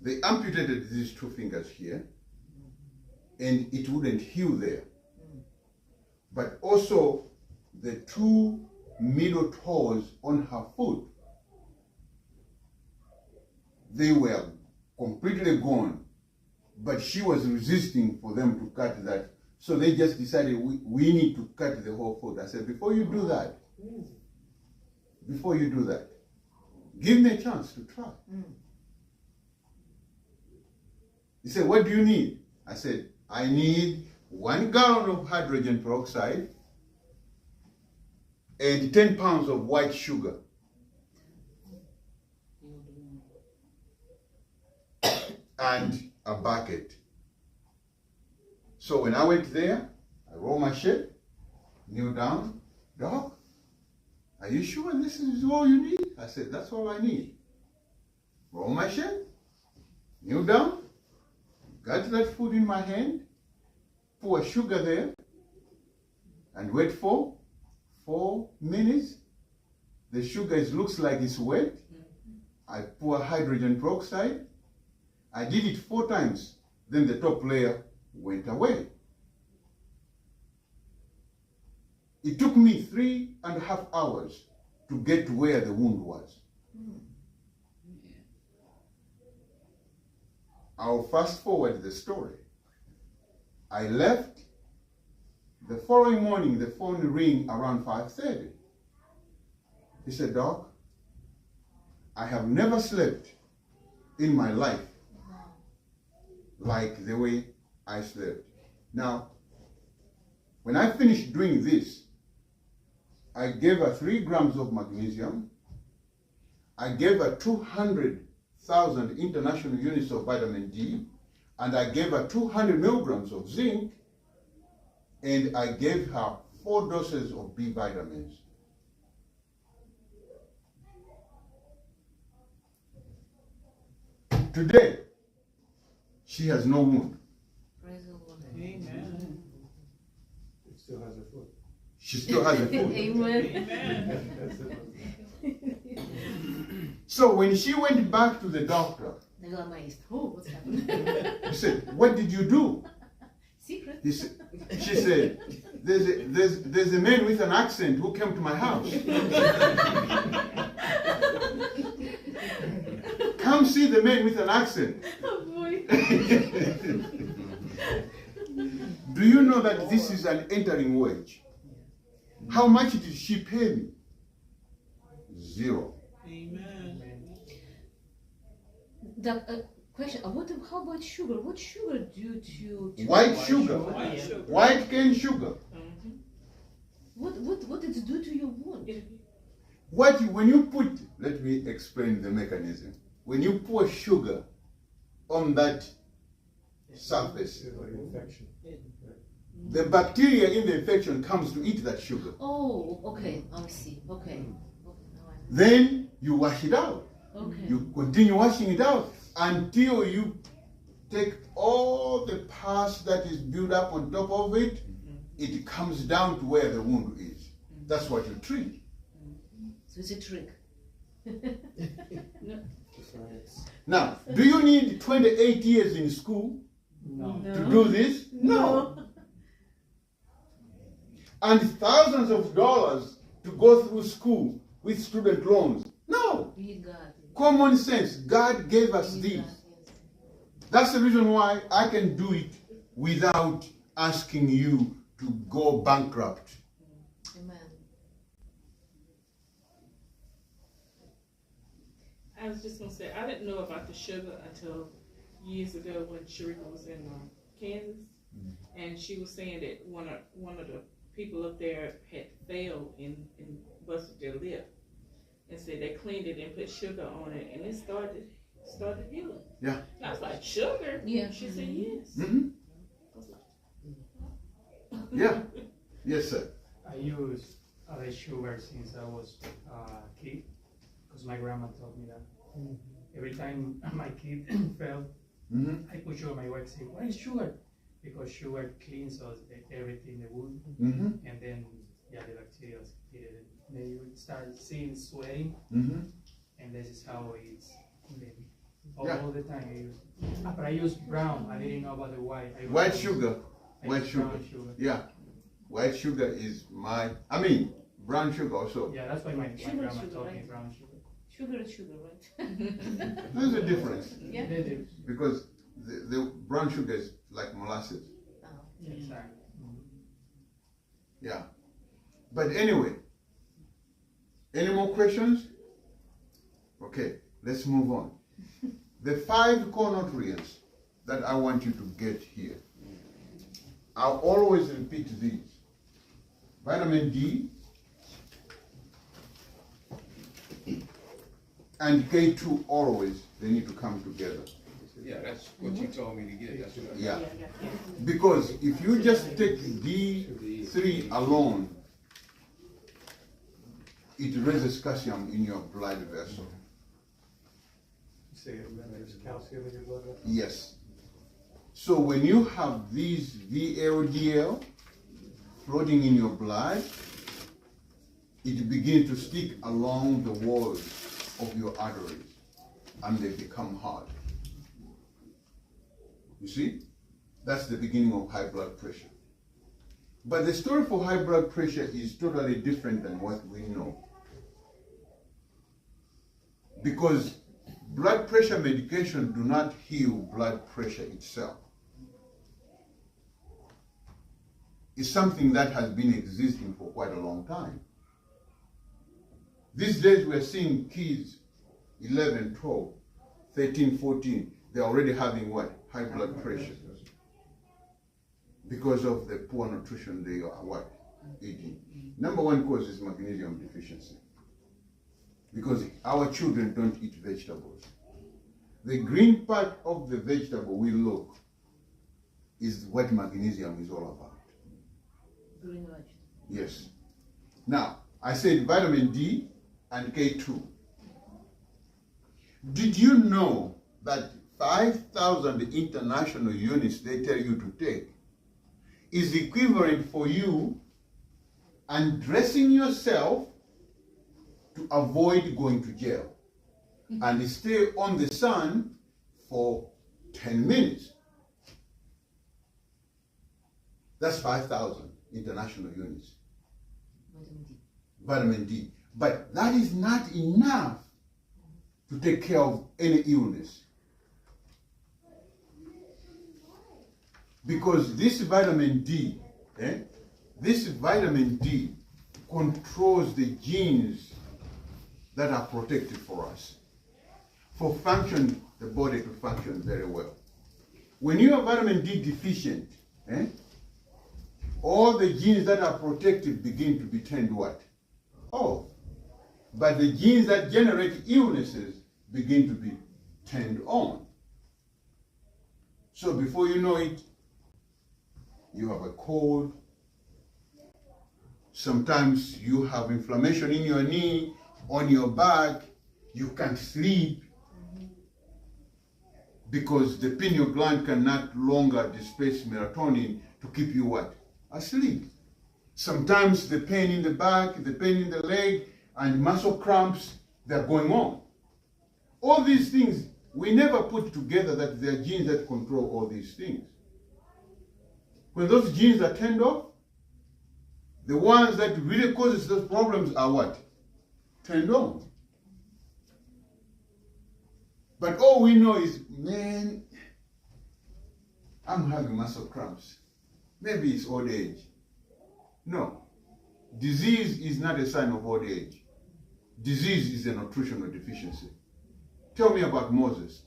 They amputated these 2 fingers here, and it wouldn't heal there. But also, the 2 middle toes on her foot, they were completely gone. But she was resisting for them to cut that. So they just decided, we need to cut the whole foot. I said, before you do that, give me a chance to try. He said, what do you need? I said, I need 1 gallon of hydrogen peroxide and 10 pounds of white sugar. And a bucket. So when I went there, I rolled my shirt, kneel down. Doc, are you sure this is all you need? I said, that's all I need. Roll my shirt, kneel down, got that food in my hand, pour sugar there, and wait for 4 minutes. The sugar looks like it's wet. I pour hydrogen peroxide. I did it 4 times. Then the top layer went away. It took me 3.5 hours to get to where the wound was. I'll fast forward the story. I left. The following morning, the phone rang around 5:30. He said, Doc, I have never slept in my life like the way I slept. Now, when I finished doing this, I gave her 3 grams of magnesium. I gave her 200,000 international units of vitamin D, and I gave her 200 milligrams of zinc, and I gave her 4 doses of B vitamins. Today, she has no wound. Praise the Lord. Amen. It still has a foot. She still has a foot. Amen. That's it. So when she went back to the doctor, They were amazed. Oh, what's happening? he said, what did you do? Secret. She said, there's a man with an accent who came to my house. Come see the man with an accent. Oh boy. Do you know that this is an entering wage? How much did she pay me? 0. Amen. Question. How about sugar? What sugar due to White sugar. White sugar. White cane sugar. What it do to your wound? When you put, let me explain the mechanism. When you pour sugar on that surface, It's like infection. the bacteria in the infection comes to eat that sugar. Oh, okay. I see. Okay. Then you wash it out. Okay. You continue washing it out until you take all the pus that is built up on top of it. It comes down to where the wound is. That's what you treat. So it's a trick. Now, do you need 28 years in school to do this? No. And thousands of dollars to go through school with student loans? No. God. Common sense. God gave us these. That's the reason why I can do it without asking you to go bankrupt. Amen. I was just gonna say, I didn't know about the sugar until years ago when Sharika was in Kansas, and she was saying that one of the people up there had failed and busted their lip, and said they cleaned it and put sugar on it, and it started healing. Yeah. And I was like, sugar? Yeah. She said yes. Mm-hmm. I was like, Yeah. Yes, sir. I use other sugar since I was a kid, because my grandma taught me that. Every time my kid fell, Mm-hmm. I put sugar. My wife said, "What is sugar?" Because sugar cleans us everything, the wound, Mm-hmm. and then the bacteria get it. Then you start seeing sweating, Mm-hmm. and this is how it's clean. Yeah. All the time I use. But I use brown. I didn't know about the white. I White use- sugar. I White use sugar. brown sugar. Yeah. White sugar is brown sugar also. Yeah, that's why my Sugar, grandma sugar, taught me right? brown sugar. Sugar is sugar, right? There's a difference Yeah. They do. because the brown sugar is like molasses. Exactly. Yeah. But anyway, any more questions? Okay, let's move on. The 5 core nutrients that I want you to get here. I'll always repeat these. Vitamin D and K2 always, they need to come together. Yeah, that's what you told me to get, that's what I. Yeah. Because if you just take D3 alone, it raises calcium in your blood vessel. Say there's calcium in your blood vessel. Yes. So when you have these VLDL floating in your blood, it begins to stick along the walls of your arteries and they become hard. You see? That's the beginning of high blood pressure. But the story for high blood pressure is totally different than what we know. Because blood pressure medication do not heal blood pressure itself. It's something that has been existing for quite a long time. These days we're seeing kids 11, 12, 13, 14, they're already having what? High blood pressure. Because of the poor nutrition they are what? Eating. Number one cause is magnesium deficiency. Because our children don't eat vegetables. The green part of the vegetable we look is what magnesium is all about. Green vegetable. Yes. Now, I said vitamin D and K2. Did you know that 5,000 international units they tell you to take is equivalent for you undressing yourself to avoid going to jail and stay on the sun for 10 minutes? That's 5,000 international units. Vitamin D. Vitamin D. But that is not enough to take care of any illness. Because this vitamin D, this vitamin D controls the genes that are protected for us, for the body to function very well. When you are vitamin D deficient, all the genes that are protected begin to be turned what? Off. But the genes that generate illnesses begin to be turned on. So before you know it, you have a cold. Sometimes you have inflammation in your knee, on your back. You can't sleep because the pineal gland cannot longer displace melatonin to keep you what? Asleep. Sometimes the pain in the back, the pain in the leg, and muscle cramps, they're going on. All these things, we never put together that there are genes that control all these things. When those genes are turned off, the ones that really causes those problems are what? Turned on. But all we know is, man, I'm having muscle cramps. Maybe it's old age. No. Disease is not a sign of old age. Disease is a nutritional deficiency. Tell me about Moses.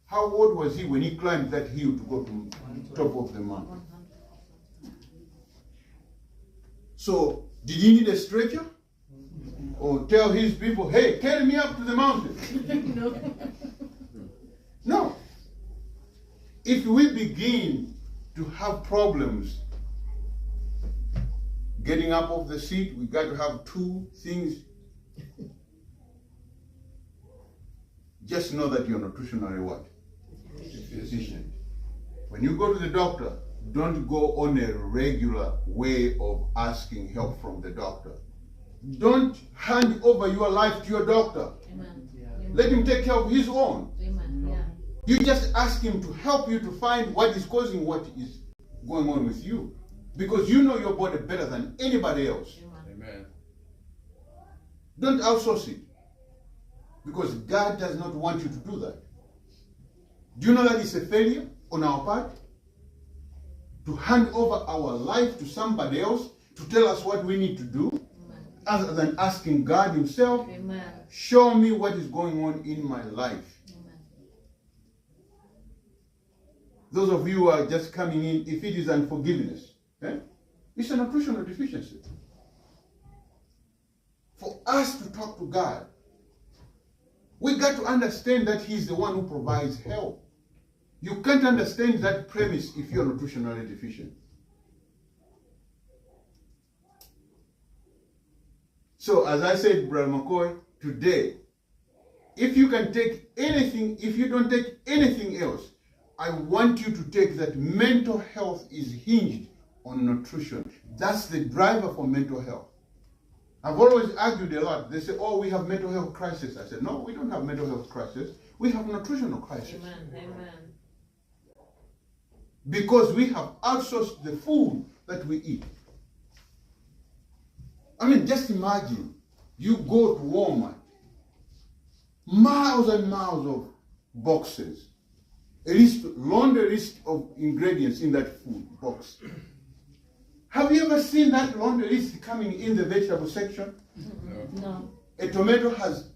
How old was he when he climbed that hill to go to the top of the mountain? So, did he need a stretcher? Or tell his people, hey, carry me up to the mountain? No. No. If we begin to have problems getting up off the seat, we got to have two things. Just know that you're nutritionally what? Deficient. When you go to the doctor, don't go on a regular way of asking help from the doctor. Don't hand over your life to your doctor. Amen. Let him take care of his own. Amen. Yeah. You just ask him to help you to find what is causing what is going on with you. Because you know your body better than anybody else. Amen. Don't outsource it. Because God does not want you to do that. Do you know that it's a failure on our part? To hand over our life to somebody else to tell us what we need to do, other than asking God himself, Amen. show me what is going on in my life. Amen. Those of you who are just coming in, if it is unforgiveness, it's a nutritional deficiency. For us to talk to God, we got to understand that he's the one who provides help. You can't understand that premise if you're nutritionally deficient. So, as I said, Brother McCoy, today, if you can take anything, if you don't take anything else, I want you to take that mental health is hinged on nutrition. That's the driver for mental health. I've always argued a lot. They say, oh, we have mental health crisis. I said, no, we don't have mental health crisis. We have nutritional crisis. Amen. Amen. Because we have outsourced the food that we eat. I mean, just imagine, you go to Walmart, miles and miles of boxes, laundry list of ingredients in that food box. Have you ever seen that laundry list coming in the vegetable section? No. No. A tomato has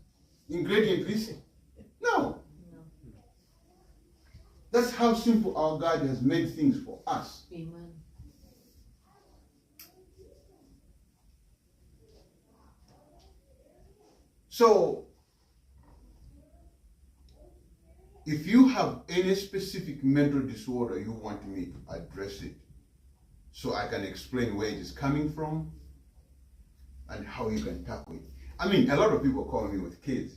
ingredient list? No. That's how simple our God has made things for us. Amen. So, if you have any specific mental disorder you want me to address it, so I can explain where it is coming from and how you can tackle it. I mean, a lot of people call me with kids.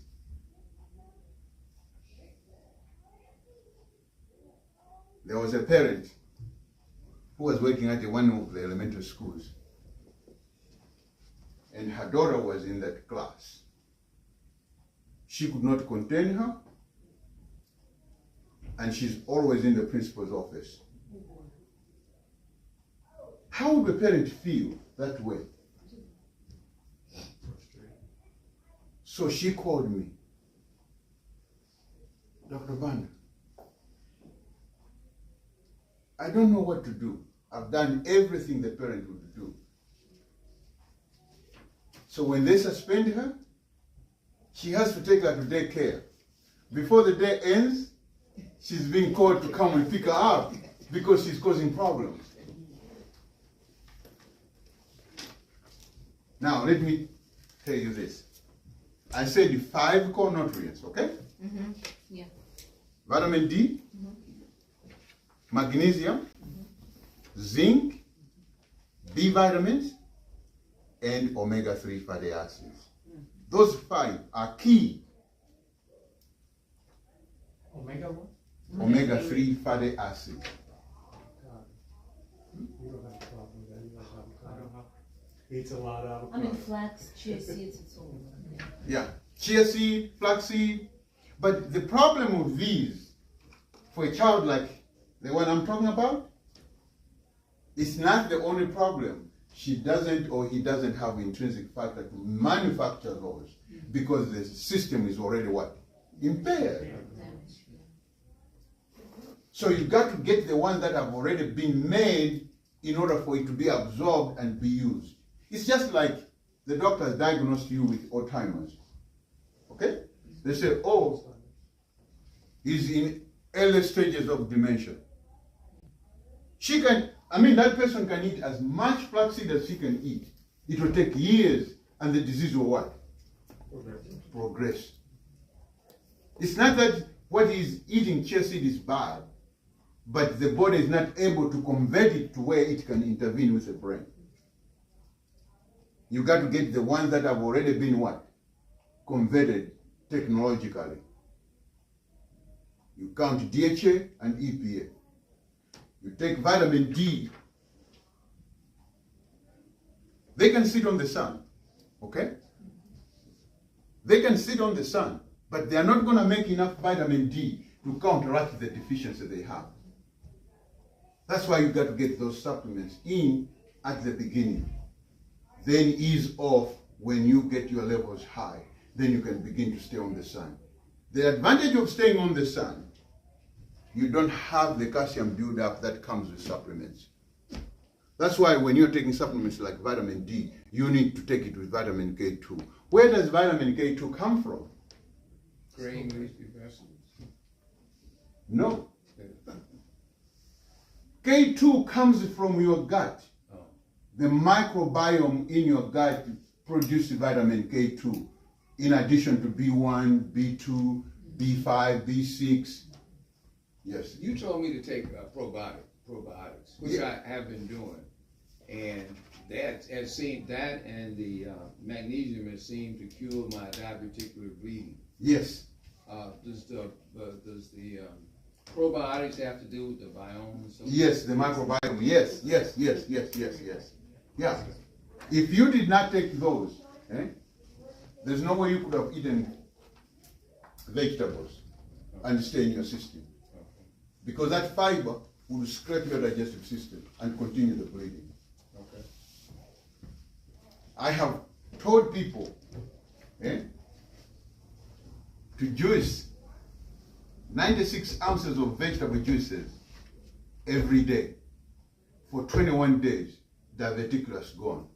There was a parent who was working at one of the elementary schools, and her daughter was in that class. She could not contain her, and she's always in the principal's office. How would a parent feel that way? So she called me, Dr. Banda, I don't know what to do. I've done everything the parent would do. So when they suspend her, she has to take her to daycare. Before the day ends, she's being called to come and pick her up because she's causing problems. Now, let me tell you this. I said 5 core nutrients, okay? Mm-hmm. Yeah. Vitamin D, magnesium, zinc, B vitamins, and omega-3 fatty acids. Those 5 are key. Omega what? Omega-3 fatty acids. You don't have a problem with that. You don't have a problem. Eats a lot of avocado. I mean, flax, chia seeds, it's all. Yeah, chia seed, flaxseed. But the problem with these, for a child like the one I'm talking about, it's not the only problem. She doesn't or he doesn't have intrinsic factor to manufacture those because the system is already what? Impaired. So you got to get the ones that have already been made in order for it to be absorbed and be used. It's just like the doctor has diagnosed you with Alzheimer's. Okay? They say, oh, he's in early stages of dementia. That person can eat as much flaxseed as she can eat. It will take years, and the disease will what? Progress. It's not that what he's eating chia seed is bad, but the body is not able to convert it to where it can intervene with the brain. You got to get the ones that have already been what? Converted technologically. You count DHA and EPA. You take vitamin D. They can sit on the sun, okay? They can sit on the sun, but they are not going to make enough vitamin D to counteract the deficiency they have. That's why you got to get those supplements in at the beginning. Then ease off when you get your levels high. Then you can begin to stay on the sun. The advantage of staying on the sun, you don't have the calcium buildup that comes with supplements. That's why when you're taking supplements like vitamin D, you need to take it with vitamin K2. Where does vitamin K2 come from? Grain leafy vegetables. No. K2 comes from your gut. Oh. The microbiome in your gut produces vitamin K2 in addition to B1, B2, B5, B6. Yes. You told me to take probiotics, which I have been doing, and that has seemed, that and the magnesium has seemed to cure my diverticular bleeding. Yes. Does the probiotics have to do with the biome and so? Yes, the microbiome. Yes. Yeah. If you did not take those, there's no way you could have eaten vegetables and stay in your system. Because that fiber will scrape your digestive system and continue the bleeding. Okay. I have told people to juice 96 ounces of vegetable juices every day for 21 days. Diverticulous gone.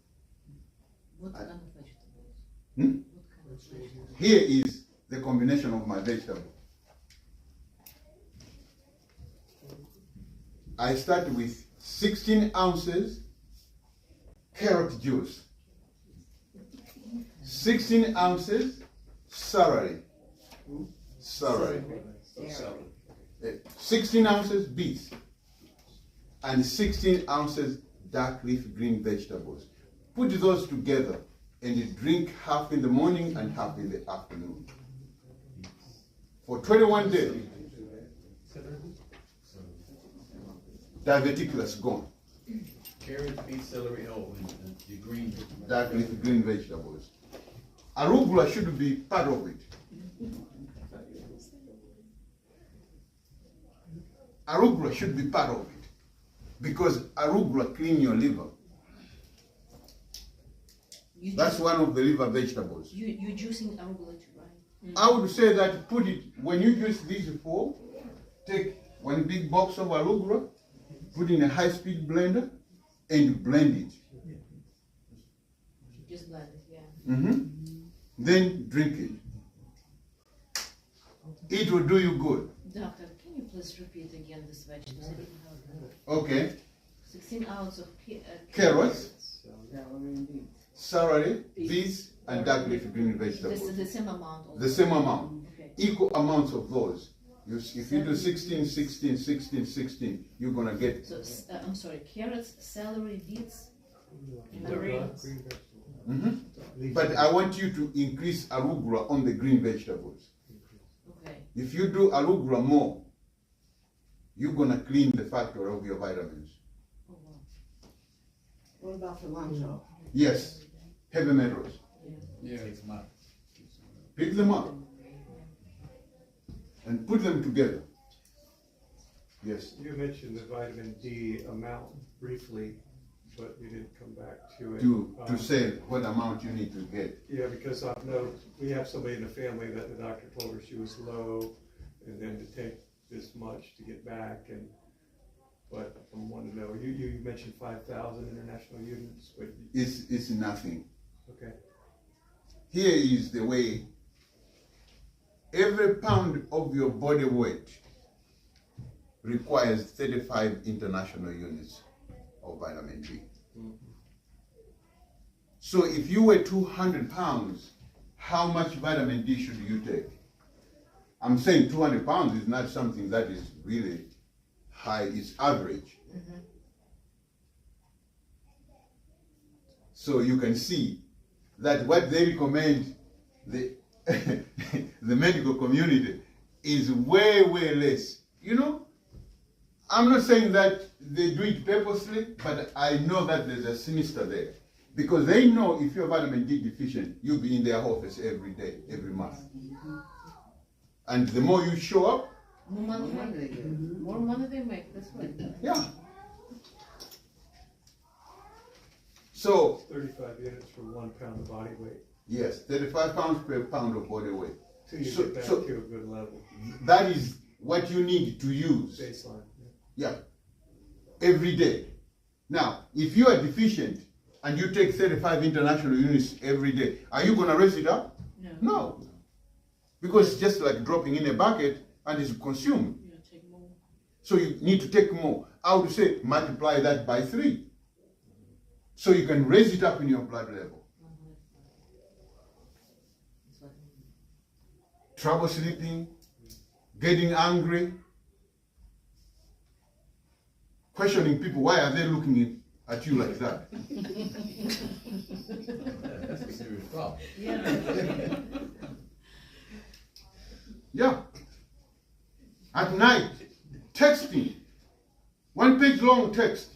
What kind of vegetables? Hmm? What kind of vegetables? Here is the combination of my vegetable. I start with 16 ounces carrot juice, 16 ounces celery, 16 ounces beets, and 16 ounces dark leaf green vegetables. Put those together and you drink half in the morning and half in the afternoon. For 21 days, diverticulous gone. Carrots, beets, celery, and the green. Dark leaf green vegetables. Arugula should be part of it. Arugula should be part of it. Because arugula clean your liver. That's one of the liver vegetables. You're juicing arugula too, right? I would say that put it, when you juice these four, take one big box of arugula, put in a high-speed blender, and blend it. Just blend it, yeah. Then drink it. It will do you good. Doctor, can you please repeat again this vegetables? I didn't have that. Okay. 16 ounces of Carrots, celery, beets, and dark leaf green vegetables. The same amount. Also. The same amount. Okay. Equal amounts of those. If you do 16, 16, 16, 16, you're going to get... So, I'm sorry, carrots, celery, beets, Greens. But I want you to increase arugula on the green vegetables. Okay. If you do arugula more, you're going to clean the factor of your vitamins. Oh, wow. What about cilantro? Yes, heavy metals. Yeah. Takes them out. Pick them up and put them together. Yes. You mentioned the vitamin D amount briefly, but you didn't come back to it. To say what amount you need to get. Yeah, because I know we have somebody in the family that the doctor told her she was low, and then to take this much to get back. But I want to know, you mentioned 5,000 international units. But It's nothing. okay. Here is the way. Every pound of your body weight requires 35 international units of vitamin D. So if you weigh 200 pounds, how much vitamin D should you take? I'm saying 200 pounds is not something that is really high, it's average. Mhm. So you can see that what they recommend the the medical community is way, way less. You know, I'm not saying that they do it purposely, but I know that there's a sinister there. Because they know if you're vitamin D deficient, you'll be in their office every day, every month. And the more you show up, More money they make, that's right. yeah. So, 35 units for 1 pound of body weight. yes, 35 pounds per pound of body weight. Till you So- get back so- to a good level. That is what you need to use. Baseline. Yeah, every day. Now, if you are deficient and you take 35 international units every day, are you going to raise it up? No. No. Because it's just like dropping in a bucket and it's consumed. You gotta take more. So you need to take more. I would say multiply that by 3. So you can raise it up in your blood level. Trouble sleeping, getting angry, questioning people, why are they looking at you like that? That's a serious problem. Yeah. At night, texting. 1 page long text.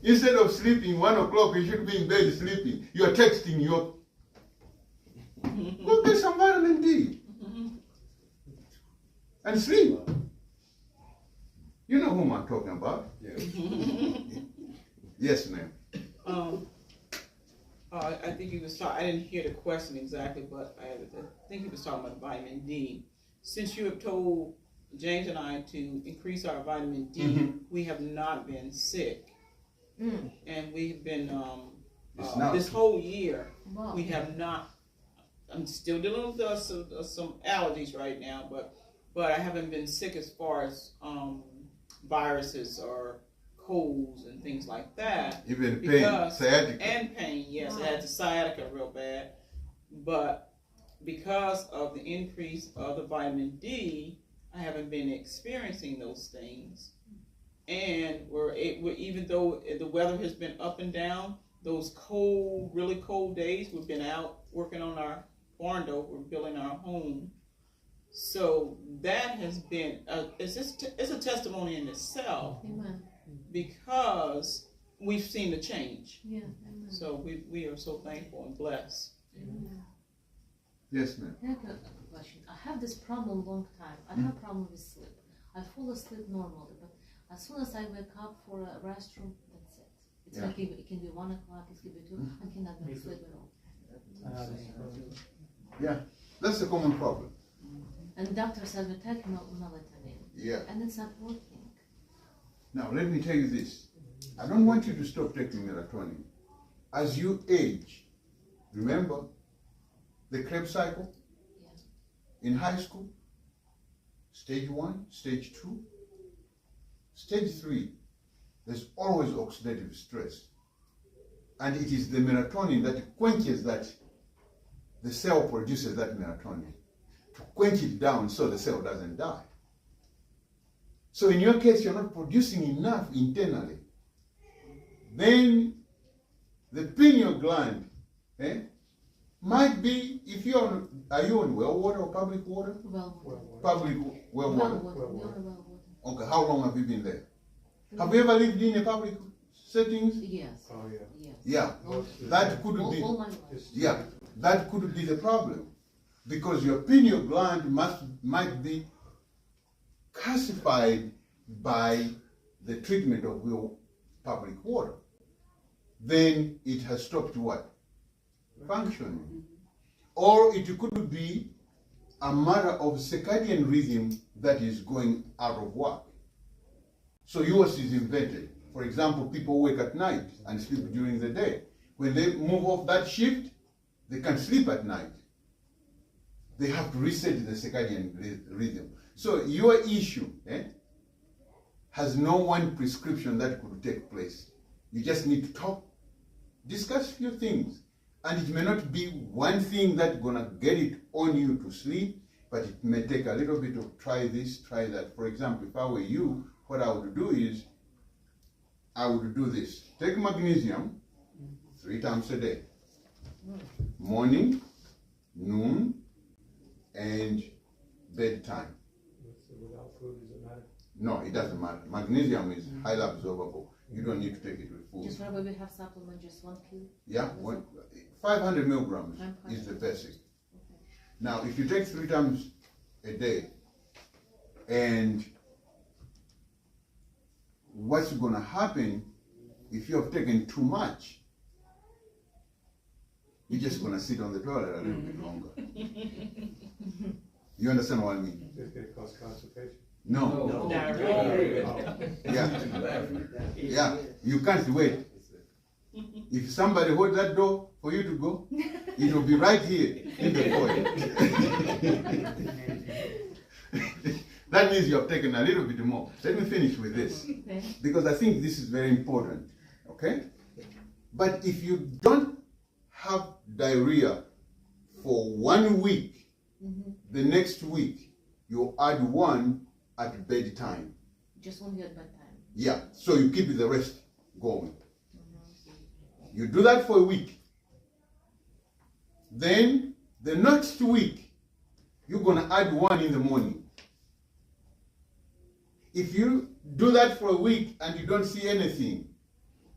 Instead of sleeping 1 o'clock, you should be in bed sleeping. You are texting your. Go get some vitamin D. And sleep. You know whom I'm talking about. Yeah. Yes, ma'am. I think he was talking, I didn't hear the question exactly, but I think he was talking about vitamin D. Since you have told James and I to increase our vitamin D, we have not been sick. And we've been, this whole year, Wow. we have not, I'm still dealing with some allergies right now, but I haven't been sick as far as viruses or colds and things like that. Even pain, sciatica. And pain, yes. I had the sciatica real bad. But because of the increase of the vitamin D, I haven't been experiencing those things. And we're even though the weather has been up and down, those cold, really cold days, we've been out working on our barn door, we're building our home. So that has been, it's a testimony in itself. Amen. Because we've seen the change. Yeah, amen. So we are so thankful and blessed. Amen. Yes, ma'am. I have a question. I have this problem long time. I have problem with sleep. I fall asleep normally, but as soon as I wake up for a restroom, that's it. It's like it can be 1 o'clock, it can be 2. I cannot make sleep at all. Yeah, that's a common problem. And doctor said we take melatonin. Yeah. And it's not working. Now, let me tell you this. I don't want you to stop taking melatonin. As you age, remember the Krebs cycle? Yeah. In high school, stage 1, stage 2, stage 3, there's always oxidative stress. And it is the melatonin that quenches that, the cell produces that melatonin to quench it down so the cell doesn't die. So in your case, you're not producing enough internally. Then the pineal gland might be, if you're on, are you on well water or public water? Well water. Public well water. Well water. Okay, how long have you been there? Have you ever lived in a public settings? Yes. Oh, yeah. Yes. Yeah, that could be. All my life. Yeah, that could be the problem, because your pineal gland might be calcified by the treatment of your public water. Then it has stopped what? Functioning. Or it could be a matter of circadian rhythm that is going out of whack. So yours is inverted. For example, people wake at night and sleep during the day. When they move off that shift, they can sleep at night. They have to reset the circadian rhythm. So your issue has no one prescription that could take place. You just need to talk, discuss a few things. And it may not be one thing that's gonna get it on you to sleep, but it may take a little bit of try this, try that. For example, if I were you, what I would do is, I would do this. Take magnesium 3 times a day. Morning, noon, and bedtime. So without food, does it matter? No, it doesn't matter. Magnesium is highly absorbable. You don't need to take it with food. Just probably have supplement, just 1 pill. Yeah, 500 milligrams 500. is the basic. Okay. Now, if you take 3 times a day, and what's going to happen if you have taken too much, you're just going to sit on the toilet a little bit longer. You understand what I mean? It's going to cause constipation. No. Diarrhea. Yeah. Yeah. You can't wait. If somebody holds that door for you to go, it will be right here in the foyer. That means you have taken a little bit more. Let me finish with this, because I think this is very important. Okay? But if you don't have diarrhea for 1 week, the next week you add 1 at bedtime. Just 1 week at bedtime. Yeah, so you keep the rest going. You do that for a week. Then the next week, you're going to add 1 in the morning. If you do that for a week and you don't see anything,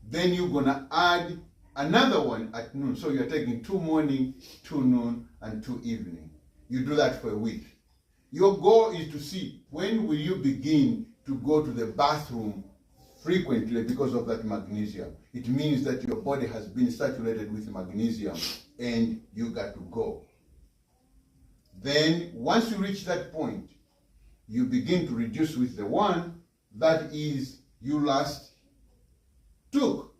then you're going to add another 1 at noon. So you're taking 2 morning, 2 noon, and 2 evening. You do that for a week. Your goal is to see when will you begin to go to the bathroom frequently because of that magnesium. It means that your body has been saturated with magnesium and you got to go. Then once you reach that point, you begin to reduce with the 1 that is you last took.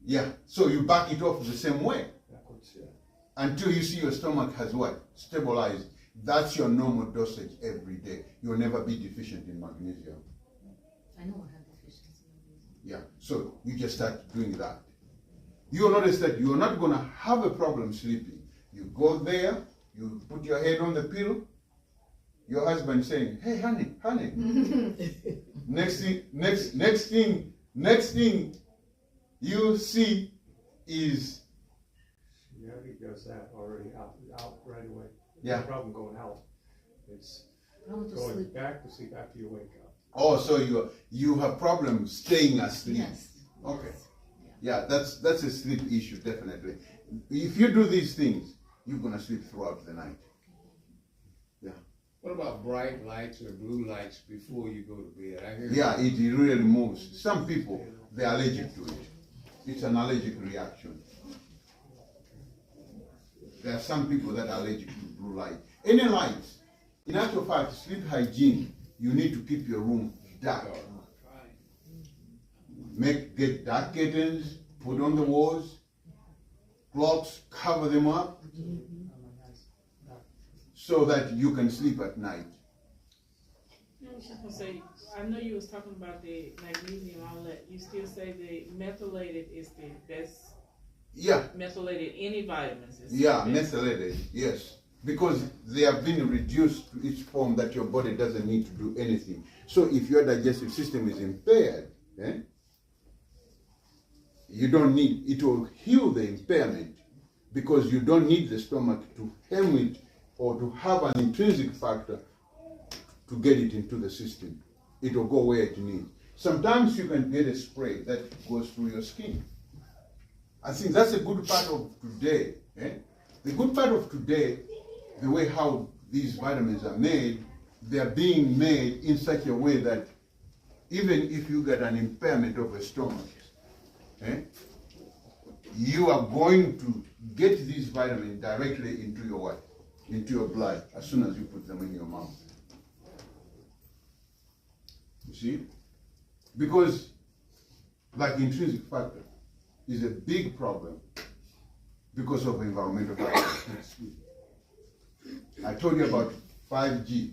Yeah, so you back it off the same way. Backwards, yeah. Until you see your stomach has what? Stabilized. That's your normal dosage every day. You'll never be deficient in magnesium. I know I have deficiency in magnesium. Yeah, so you just start doing that. You'll notice that you're not going to have a problem sleeping. You go there, you put your head on the pillow, your husband saying, "Hey, honey, honey." next thing you see is, Yeah, he does that already out right away. Yeah. No problem going out. It's Problem to going sleep. back to sleep after you wake up. oh, so you have problems staying asleep. Yes. Okay. Yes. Yeah, that's a sleep issue, definitely. If you do these things, you're going to sleep throughout the night. Yeah. What about bright lights or blue lights before you go to bed? I hear Yeah, it really removes. Some people, they're allergic to it. It's an allergic reaction. There are some people that are allergic to blue light. Any lights. In actual fact, sleep hygiene, you need to keep your room dark. Get dark curtains, put on the walls, clocks, cover them up, so that you can sleep at night. I was just gonna say, I know you was talking about the magnesium and all that. You still say the methylated is the best. Yeah, Methylated, any vitamins is yeah, the best. methylated, yes. Because they have been reduced to its form that your body doesn't need to do anything. So if your digestive system is impaired, you don't need, it will heal the impairment because you don't need the stomach to hem it or to have an intrinsic factor to get it into the system. It will go where it needs. Sometimes you can get a spray that goes through your skin. I think that's a good part of today. The good part of today, the way how these vitamins are made, they are being made in such a way that even if you get an impairment of the stomach, you are going to get these vitamins directly into your what? Into your blood as soon as you put them in your mouth. You see? Because like intrinsic factor is a big problem because of environmental factors. I told you about 5G.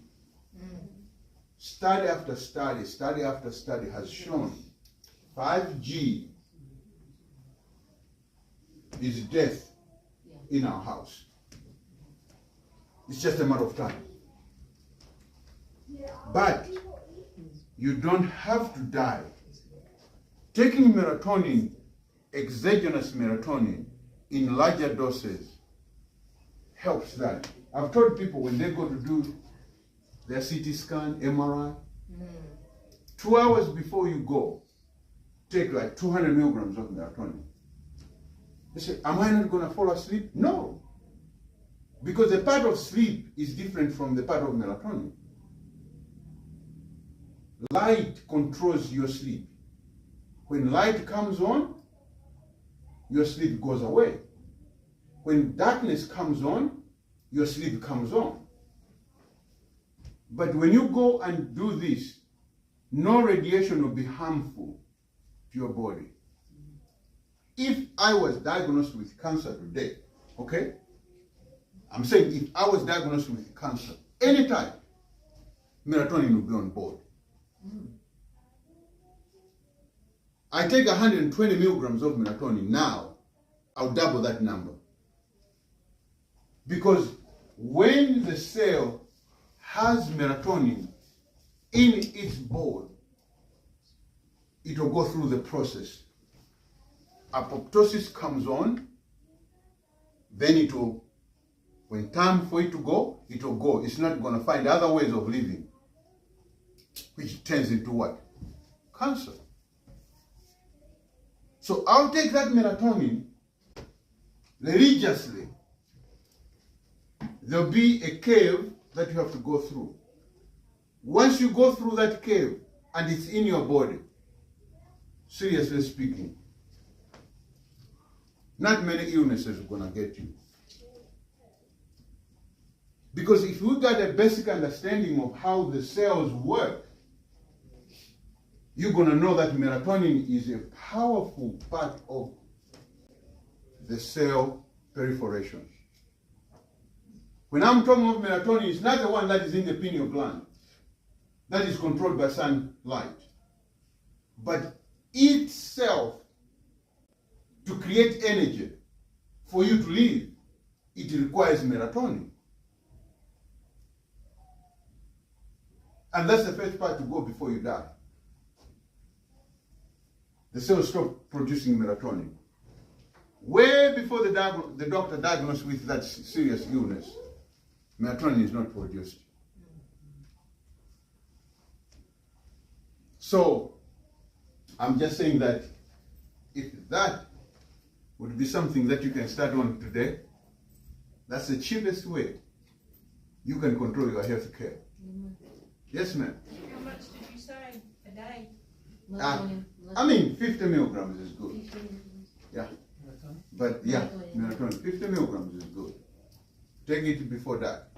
Study after study has shown 5G is death in our house. It's just a matter of time. But you don't have to die. Taking melatonin, exogenous melatonin, in larger doses helps that. I've told people when they go to do their CT scan, MRI, 2 hours before you go, take like 200 milligrams of melatonin. They say, am I not going to fall asleep? No. Because the part of sleep is different from the part of melatonin. Light controls your sleep. When light comes on, your sleep goes away. When darkness comes on, your sleep comes on. But when you go and do this, no radiation will be harmful to your body. If I was diagnosed with cancer today, okay? I'm saying if I was diagnosed with cancer, anytime, melatonin will be on board. I take 120 milligrams of melatonin now, I'll double that number. Because when the cell has melatonin in its board, it will go through the process. Apoptosis comes on, then it will, when time for it to go, it will go. It's not going to find other ways of living, which turns into what? Cancer. So I'll take that melatonin religiously. There'll be a cave that you have to go through. Once you go through that cave and it's in your body, seriously speaking, not many illnesses are going to get you. Because if you got a basic understanding of how the cells work, you're going to know that melatonin is a powerful part of the cell proliferation. When I'm talking of melatonin, it's not the one that is in the pineal gland, that is controlled by sunlight. But itself, to create energy for you to live, it requires melatonin. And that's the first part to go before you die. The cells stop producing melatonin. Way before the doctor diagnosed with that serious illness, melatonin is not produced. So, I'm just saying that if that would be something that you can start on today, that's the cheapest way you can control your health care. Yes, ma'am. How much did you say a day? I mean, 50 milligrams is good. Yeah. But yeah, melatonin, 50 milligrams is good. Take it before that.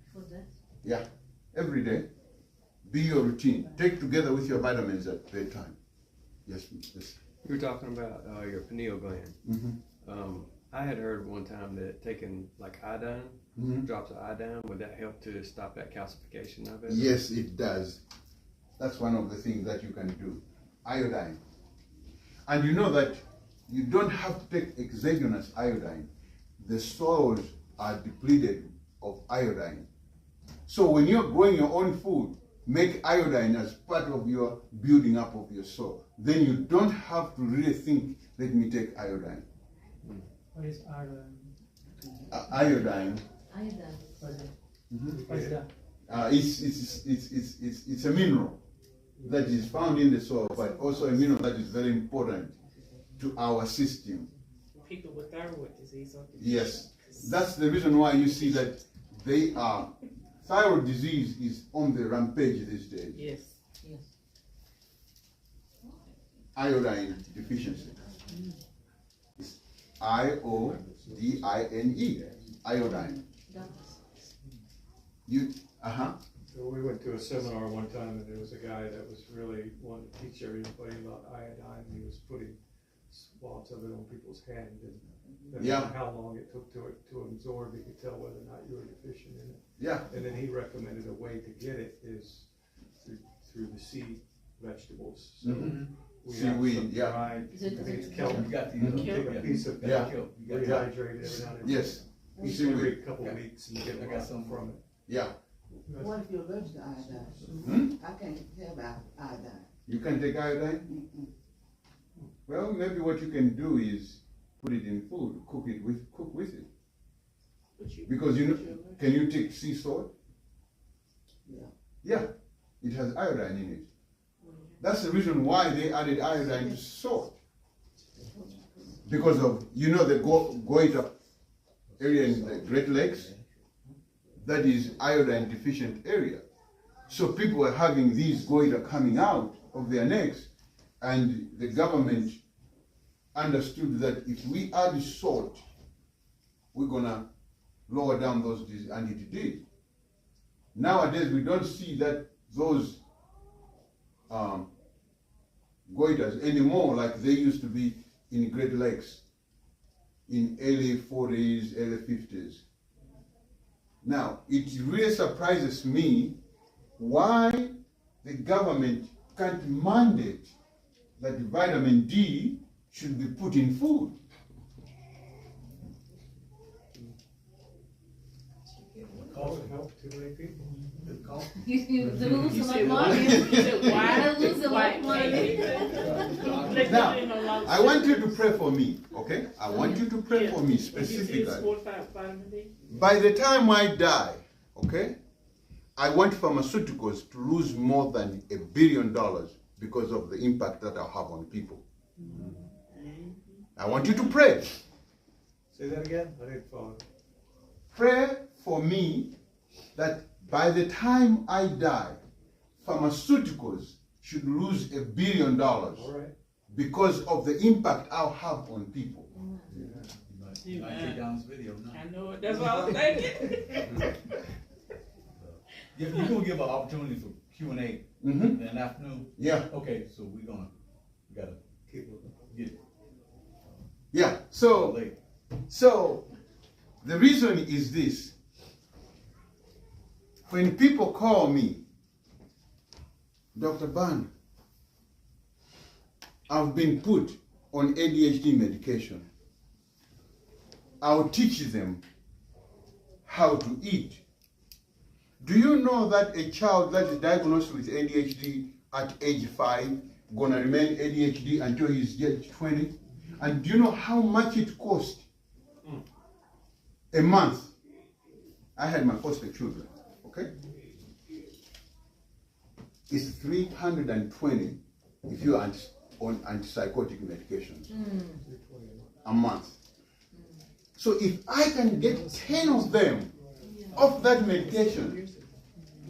Before that? Yeah. Every day. Be your routine. Take together with your vitamins at bedtime. Yes, yes. You were talking about your pineal gland. Mm-hmm. I had heard one time that taking like iodine, drops of iodine, would that help to stop that calcification of it? Yes, it does. That's one of the things that you can do. Iodine. And you know that you don't have to take exogenous iodine. The soils are depleted of iodine. So when you're growing your own food, make iodine as part of your building up of your soil. Then you don't have to really think, let me take iodine. What is iodine? Iodine. Iodine. What is that? It's a mineral that is found in the soil, but also a mineral that is very important to our system. People with thyroid disease. Yes, that's the reason why you see that they are, thyroid disease is on the rampage these days. Yes. Yes. Iodine deficiency. It's I-O-D-I-N-E, iodine. So we went to a seminar one time, and there was a guy that was really wanting to teach everybody about iodine. He was putting swabs of it on people's hands, and depending on how long it took to absorb, you could tell whether or not you were deficient in it. Yeah. And then he recommended a way to get it is through the seed vegetables. So We have Seaweed, some yeah. dried, Is it- I think it's is it- kelp. You got the, You take a piece of yeah. that, Kelp. You got Yeah. rehydrate it every now and then. Yes. Each Seaweed. every couple Yeah. weeks, and you get I a got lot some from it. Yeah. What if you're allergic to iodine? Hmm? I can't tell about iodine. You can take iodine? Mm-mm. Well, maybe what you can do is put it in food, cook with it. But you- Because you know, but you're- can you take sea salt? Yeah. Yeah, it has iodine in it. That's the reason why they added iodine to salt. Because of, you know, the goiter area in the Great Lakes, that is iodine deficient area. So people are having these goiter coming out of their necks, and the government understood that if we add salt, we're gonna lower down those diseases, and it did. Nowadays, we don't see that those goiters anymore like they used to be in Great Lakes in early 40s, early 50s. Now, it really surprises me why the government can't mandate that vitamin D should be put in food. That would help too many people. You lose You a lot said of why? money. You said why? I lose a lot of Why money. can't Now, they- I want you to pray for me, okay? I want you to pray for me specifically. It's 45 vitamin D. By the time I die, okay, I want pharmaceuticals to lose more than $1 billion because of the impact that I'll have on people. I want you to pray. Say that again? I didn't follow. Pray for me that by the time I die, pharmaceuticals should lose $1 billion All right. because of the impact I'll have on people. You might take down this video now. I know it. That's what I was thinking. You're gonna give an opportunity for Q&A Mm-hmm. in the afternoon? Yeah, Okay, so we gotta Keep looking. get yeah. So late. The reason is this. When people call me, Dr. Banda, I've been put on ADHD medication, I'll teach them how to eat. Do you know that a child that is diagnosed with ADHD at age 5 gonna remain ADHD until he's age 20? And do you know how much it costs? A month. I had my foster children, okay? It's 320 if you're on antipsychotic medications a month. So if I can get 10 of them off that medication,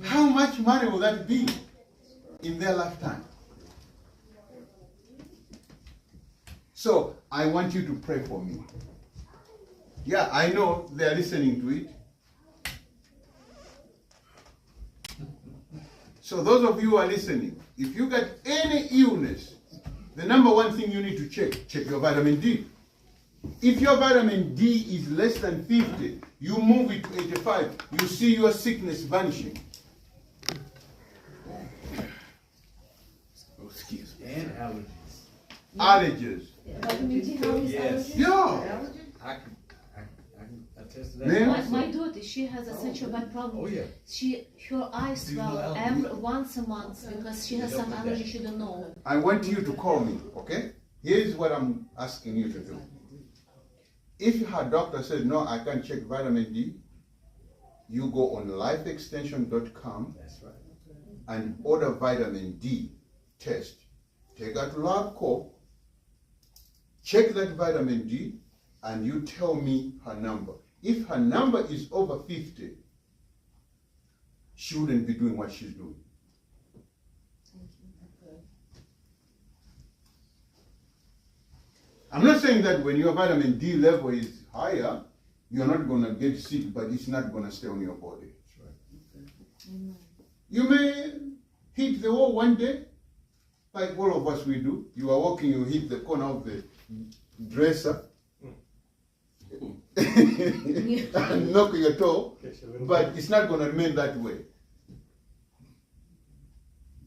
how much money will that be in their lifetime? So I want you to pray for me. Yeah, I know they're listening to it. So those of you who are listening, if you got any illness, the number one thing you need to check your vitamin D. If your vitamin D is less than 50, you move it to 85, you see your sickness vanishing. Excuse me. And allergies. Allergies. Vitamin D, how is Yes. allergies? Yeah. I can attest to that. Man. My daughter, she has such a bad problem. Oh yeah. Her eyes Seasonal swell allergy. once a month because she has some allergy she don't know. I want you to call me, okay? Here's what I'm asking you to do. If her doctor says, no, I can't check vitamin D, you go on lifeextension.com That's right. and order vitamin D test. Take her to LabCorp, check that vitamin D, and you tell me her number. If her number is over 50, she wouldn't be doing what she's doing. I'm not saying that when your vitamin D level is higher, you're not going to get sick, but it's not going to stay on your body. That's right. You may hit the wall one day, like all of us we do. You are walking, you hit the corner of the dresser, and knock your toe, Catch a little but it's not going to remain that way.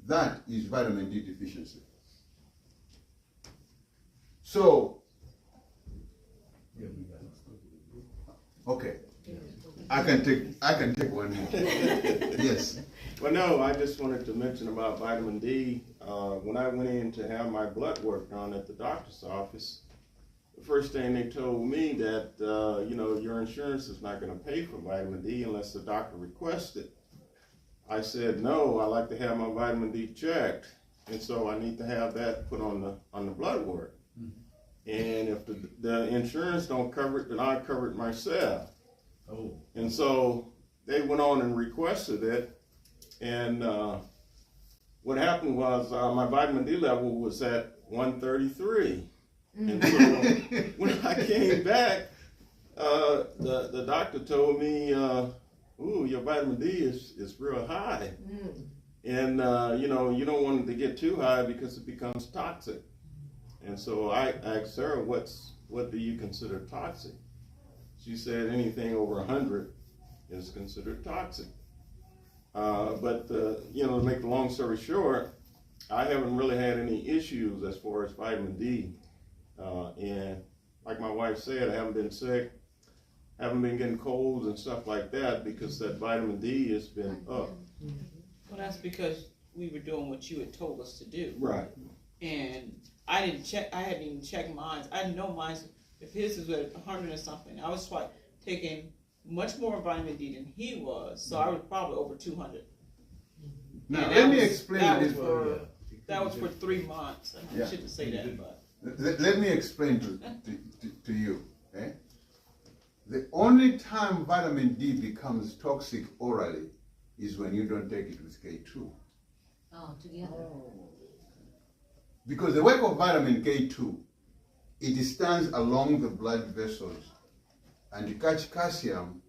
That is vitamin D deficiency. So, okay, I can take one more. Yes. Well, no, I just wanted to mention about vitamin D. When I went in to have my blood work done at the doctor's office, the first thing they told me that, your insurance is not going to pay for vitamin D unless the doctor requests it. I said, no, I like to have my vitamin D checked. And so I need to have that put on the blood work. And if the insurance don't cover it, then I cover it myself. Oh. And so they went on and requested it. And what happened was my vitamin D level was at 133. And so when I came back, the doctor told me, ooh, your vitamin D is real high. And, you don't want it to get too high because it becomes toxic. And so I asked her, what do you consider toxic? She said anything over 100 is considered toxic. But to make the long story short, I haven't really had any issues as far as vitamin D. And like my wife said, I haven't been sick, haven't been getting colds and stuff like that because that vitamin D has been up. Well, that's because we were doing what you had told us to do. Right. And I hadn't even checked mine. I didn't know mine, if his is at 100 or something. I was taking much more vitamin D than he was, so I was probably over 200. Now, let me explain this. That was for 3 months. I shouldn't say that, but. Let me explain to you. Eh? The only time vitamin D becomes toxic orally is when you don't take it with K2. Oh, together. Because the work of vitamin K2, it stands along the blood vessels and catch calcium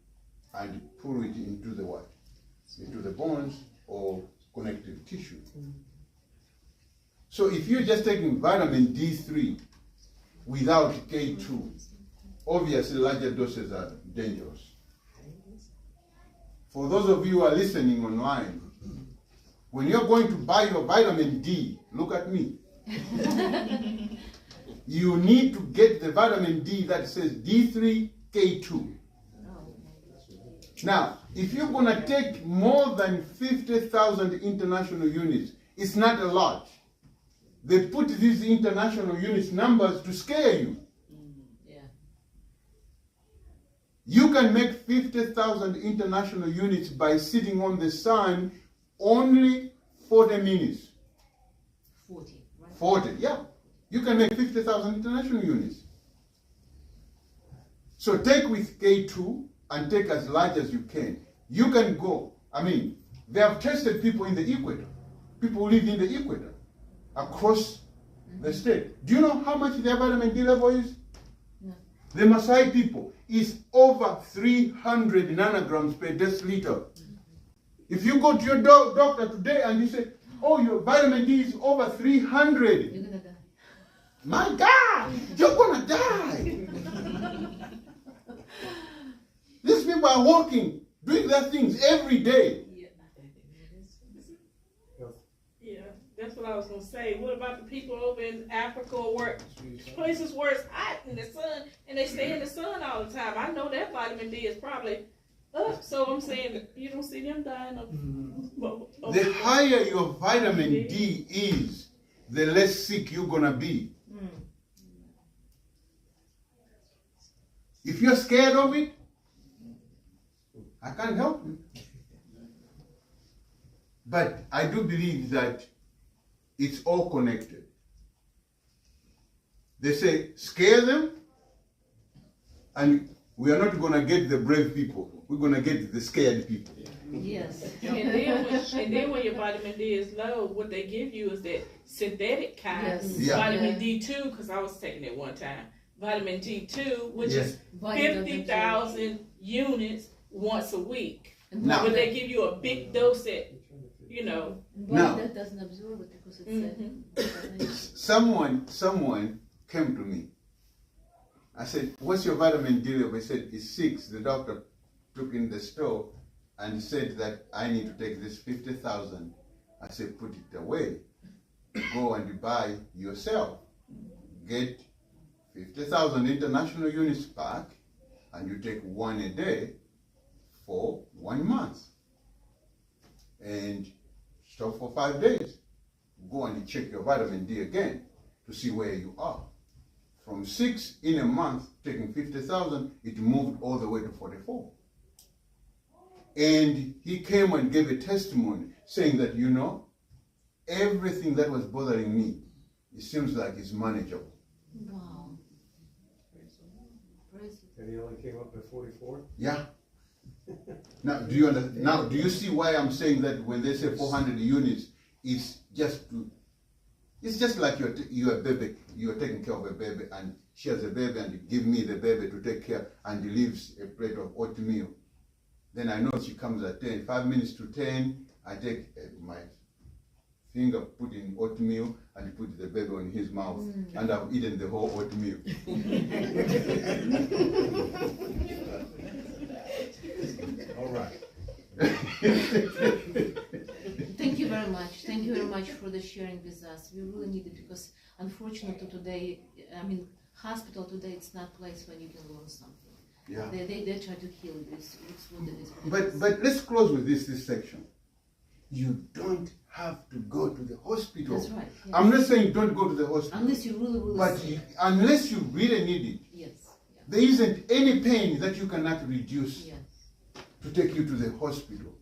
and pull it into the what? Into the bones or connective tissue. So if you're just taking vitamin D3 without K2, obviously larger doses are dangerous. For those of you who are listening online, when you're going to buy your vitamin D, look at me. You need to get the vitamin D that says D3, K2. Now, if you're going to take more than 50,000 international units, it's not a lot. They put these international units numbers to scare you. You can make 50,000 international units by sitting on the sun only 40 minutes. 40, right? 40, yeah. You can make 50,000 international units. So take with K2 and take as large as you can. You can go, they have tested people in the equator. People who live in the equator, across the state. Do you know how much their vitamin D level is? No. The Maasai people is over 300 nanograms per deciliter. If you go to your doctor today and you say, oh, your vitamin D is over 300. You're gonna die. My God, you're gonna die. These people are working, doing their things every day. Yeah, that's what I was gonna say. What about the people over in Africa or where places where it's hot in the sun and they stay in the sun all the time? I know that vitamin D is probably up, so I'm saying that you don't see them dying of The higher your vitamin D is, the less sick you're gonna be. If you're scared of it, I can't help you. But I do believe that it's all connected. They say, scare them, and we are not going to get the brave people. We're going to get the scared people. Yes. And then when your vitamin D is low, what they give you is that synthetic kind, Yes. Yeah. vitamin D2, because I was taking it one time. Vitamin D2, which Yes. is 50,000 units once a week. Now- But they give you a big dose at, Now- That doesn't absorb it because it's Someone came to me. I said, what's your vitamin D level? He said, it's 6. The doctor took in the store and said that I need to take this 50,000. I said, put it away. Go and buy yourself. Get 50,000 international units back, and you take one a day for 1 month. And stop for 5 days. Go and check your vitamin D again to see where you are. From 6 in a month, taking 50,000, it moved all the way to 44. And he came and gave a testimony saying that, you know, everything that was bothering me, it seems like it's manageable. Wow. And he only came up at 44? Yeah. Now, do you understand? Now, do you see why I'm saying that when they say 400 units, it's just like you're a baby, you're taking care of a baby, and she has a baby, and you give me the baby to take care, and he leaves a plate of oatmeal. Then I know she comes at 10, 5 minutes to 10, I take my finger, put in oatmeal, and put the baby on his mouth, and I've eaten the whole oatmeal. All right. Thank you very much. Thank you very much for the sharing with us. We really need it because unfortunately today, I mean, hospital today, it's not place where you can learn something. Yeah. They try to heal this. It's what it is. But let's close with this section. You don't have to go to the hospital. That's right. Yes. I'm not saying don't go to the hospital. Unless you really But unless you really need it. Yes. Yeah. There isn't any pain that you cannot reduce Yes. to take you to the hospital.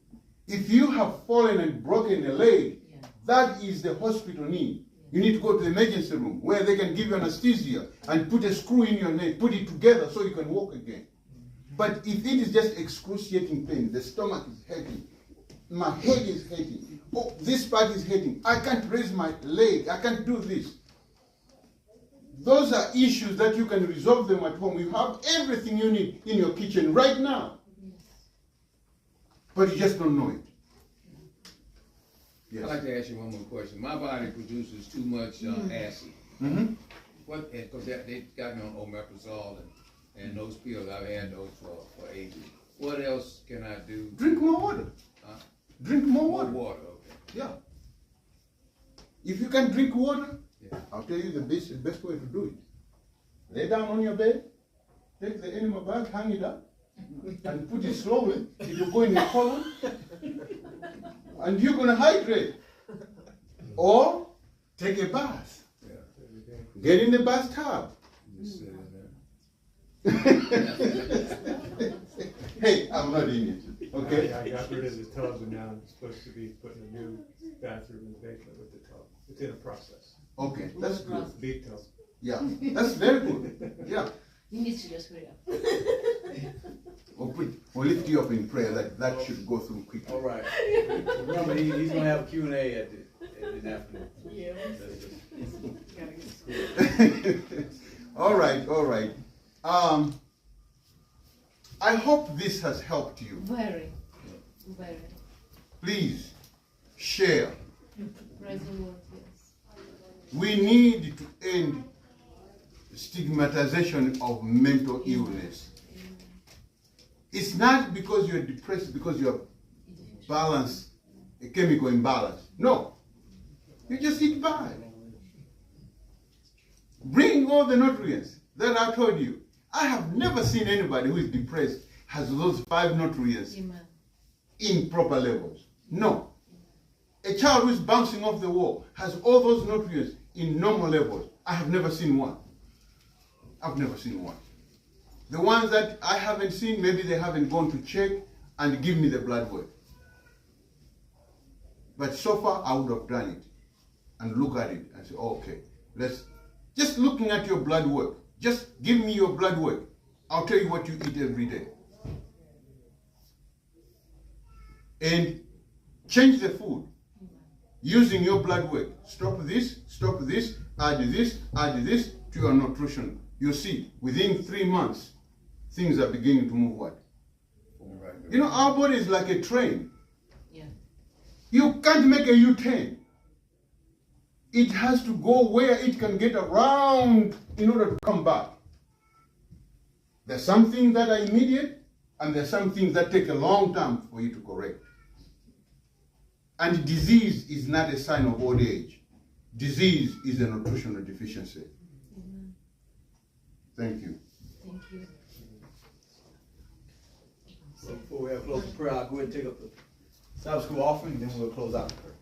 If you have fallen and broken a leg, that is the hospital need. You need to go to the emergency room where they can give you anesthesia and put a screw in your neck, put it together so you can walk again. But if it is just excruciating pain, the stomach is hurting, my head is hurting, oh, this part is hurting, I can't raise my leg, I can't do this. Those are issues that you can resolve them at home. You have everything you need in your kitchen right now. But you just don't know it. Yes. I'd like to ask you one more question. My body produces too much acid. What? Because they got me on omeprazole and those pills. I've had those for ages. What else can I do? Drink more water. Drink more water. More water. Okay. Yeah. If you can drink water, I'll tell you the best way to do it. Lay down on your bed, take the enema bag, hang it up, and put it slowly. It will go in your colon, and you're going to hydrate. Or take a bath. Get in the bathtub. Hey, I'm not in it. Okay? I got rid of the tub, and now I'm supposed to be putting a new bathroom in the basement with the tub. It's in a process. Okay, that's good. Big tub. Yeah, that's very good. Yeah. You need to just hurry up. We'll lift you up in prayer that should go through quickly. All right. Remember, he's going to have a Q&A at the afternoon. Yeah. All right. I hope this has helped you. Very. Please share. Praise the Lord, yes. We need to end stigmatization of mental illness. It's not because you're depressed, because you have a chemical imbalance. No. You just eat bad. Bring all the nutrients that I told you. I have never seen anybody who is depressed has those 5 nutrients in proper levels. No. A child who is bouncing off the wall has all those nutrients in normal levels. I have never seen one. I've never seen one. The ones that I haven't seen, maybe they haven't gone to check and give me the blood work. But so far, I would have done it and look at it and say, okay, just looking at your blood work, just give me your blood work. I'll tell you what you eat every day. And change the food using your blood work. Stop this, add this to your nutrition. You see, within 3 months, things are beginning to move what? You know, our body is like a train. Yeah. You can't make a U-turn. It has to go where it can get around in order to come back. There's some things that are immediate, and there's some things that take a long time for you to correct. And disease is not a sign of old age. Disease is a nutritional deficiency. Thank you. Thank you. So before we have closing prayer, I'll go ahead and take up the Sabbath school offering, and then we'll close out the prayer.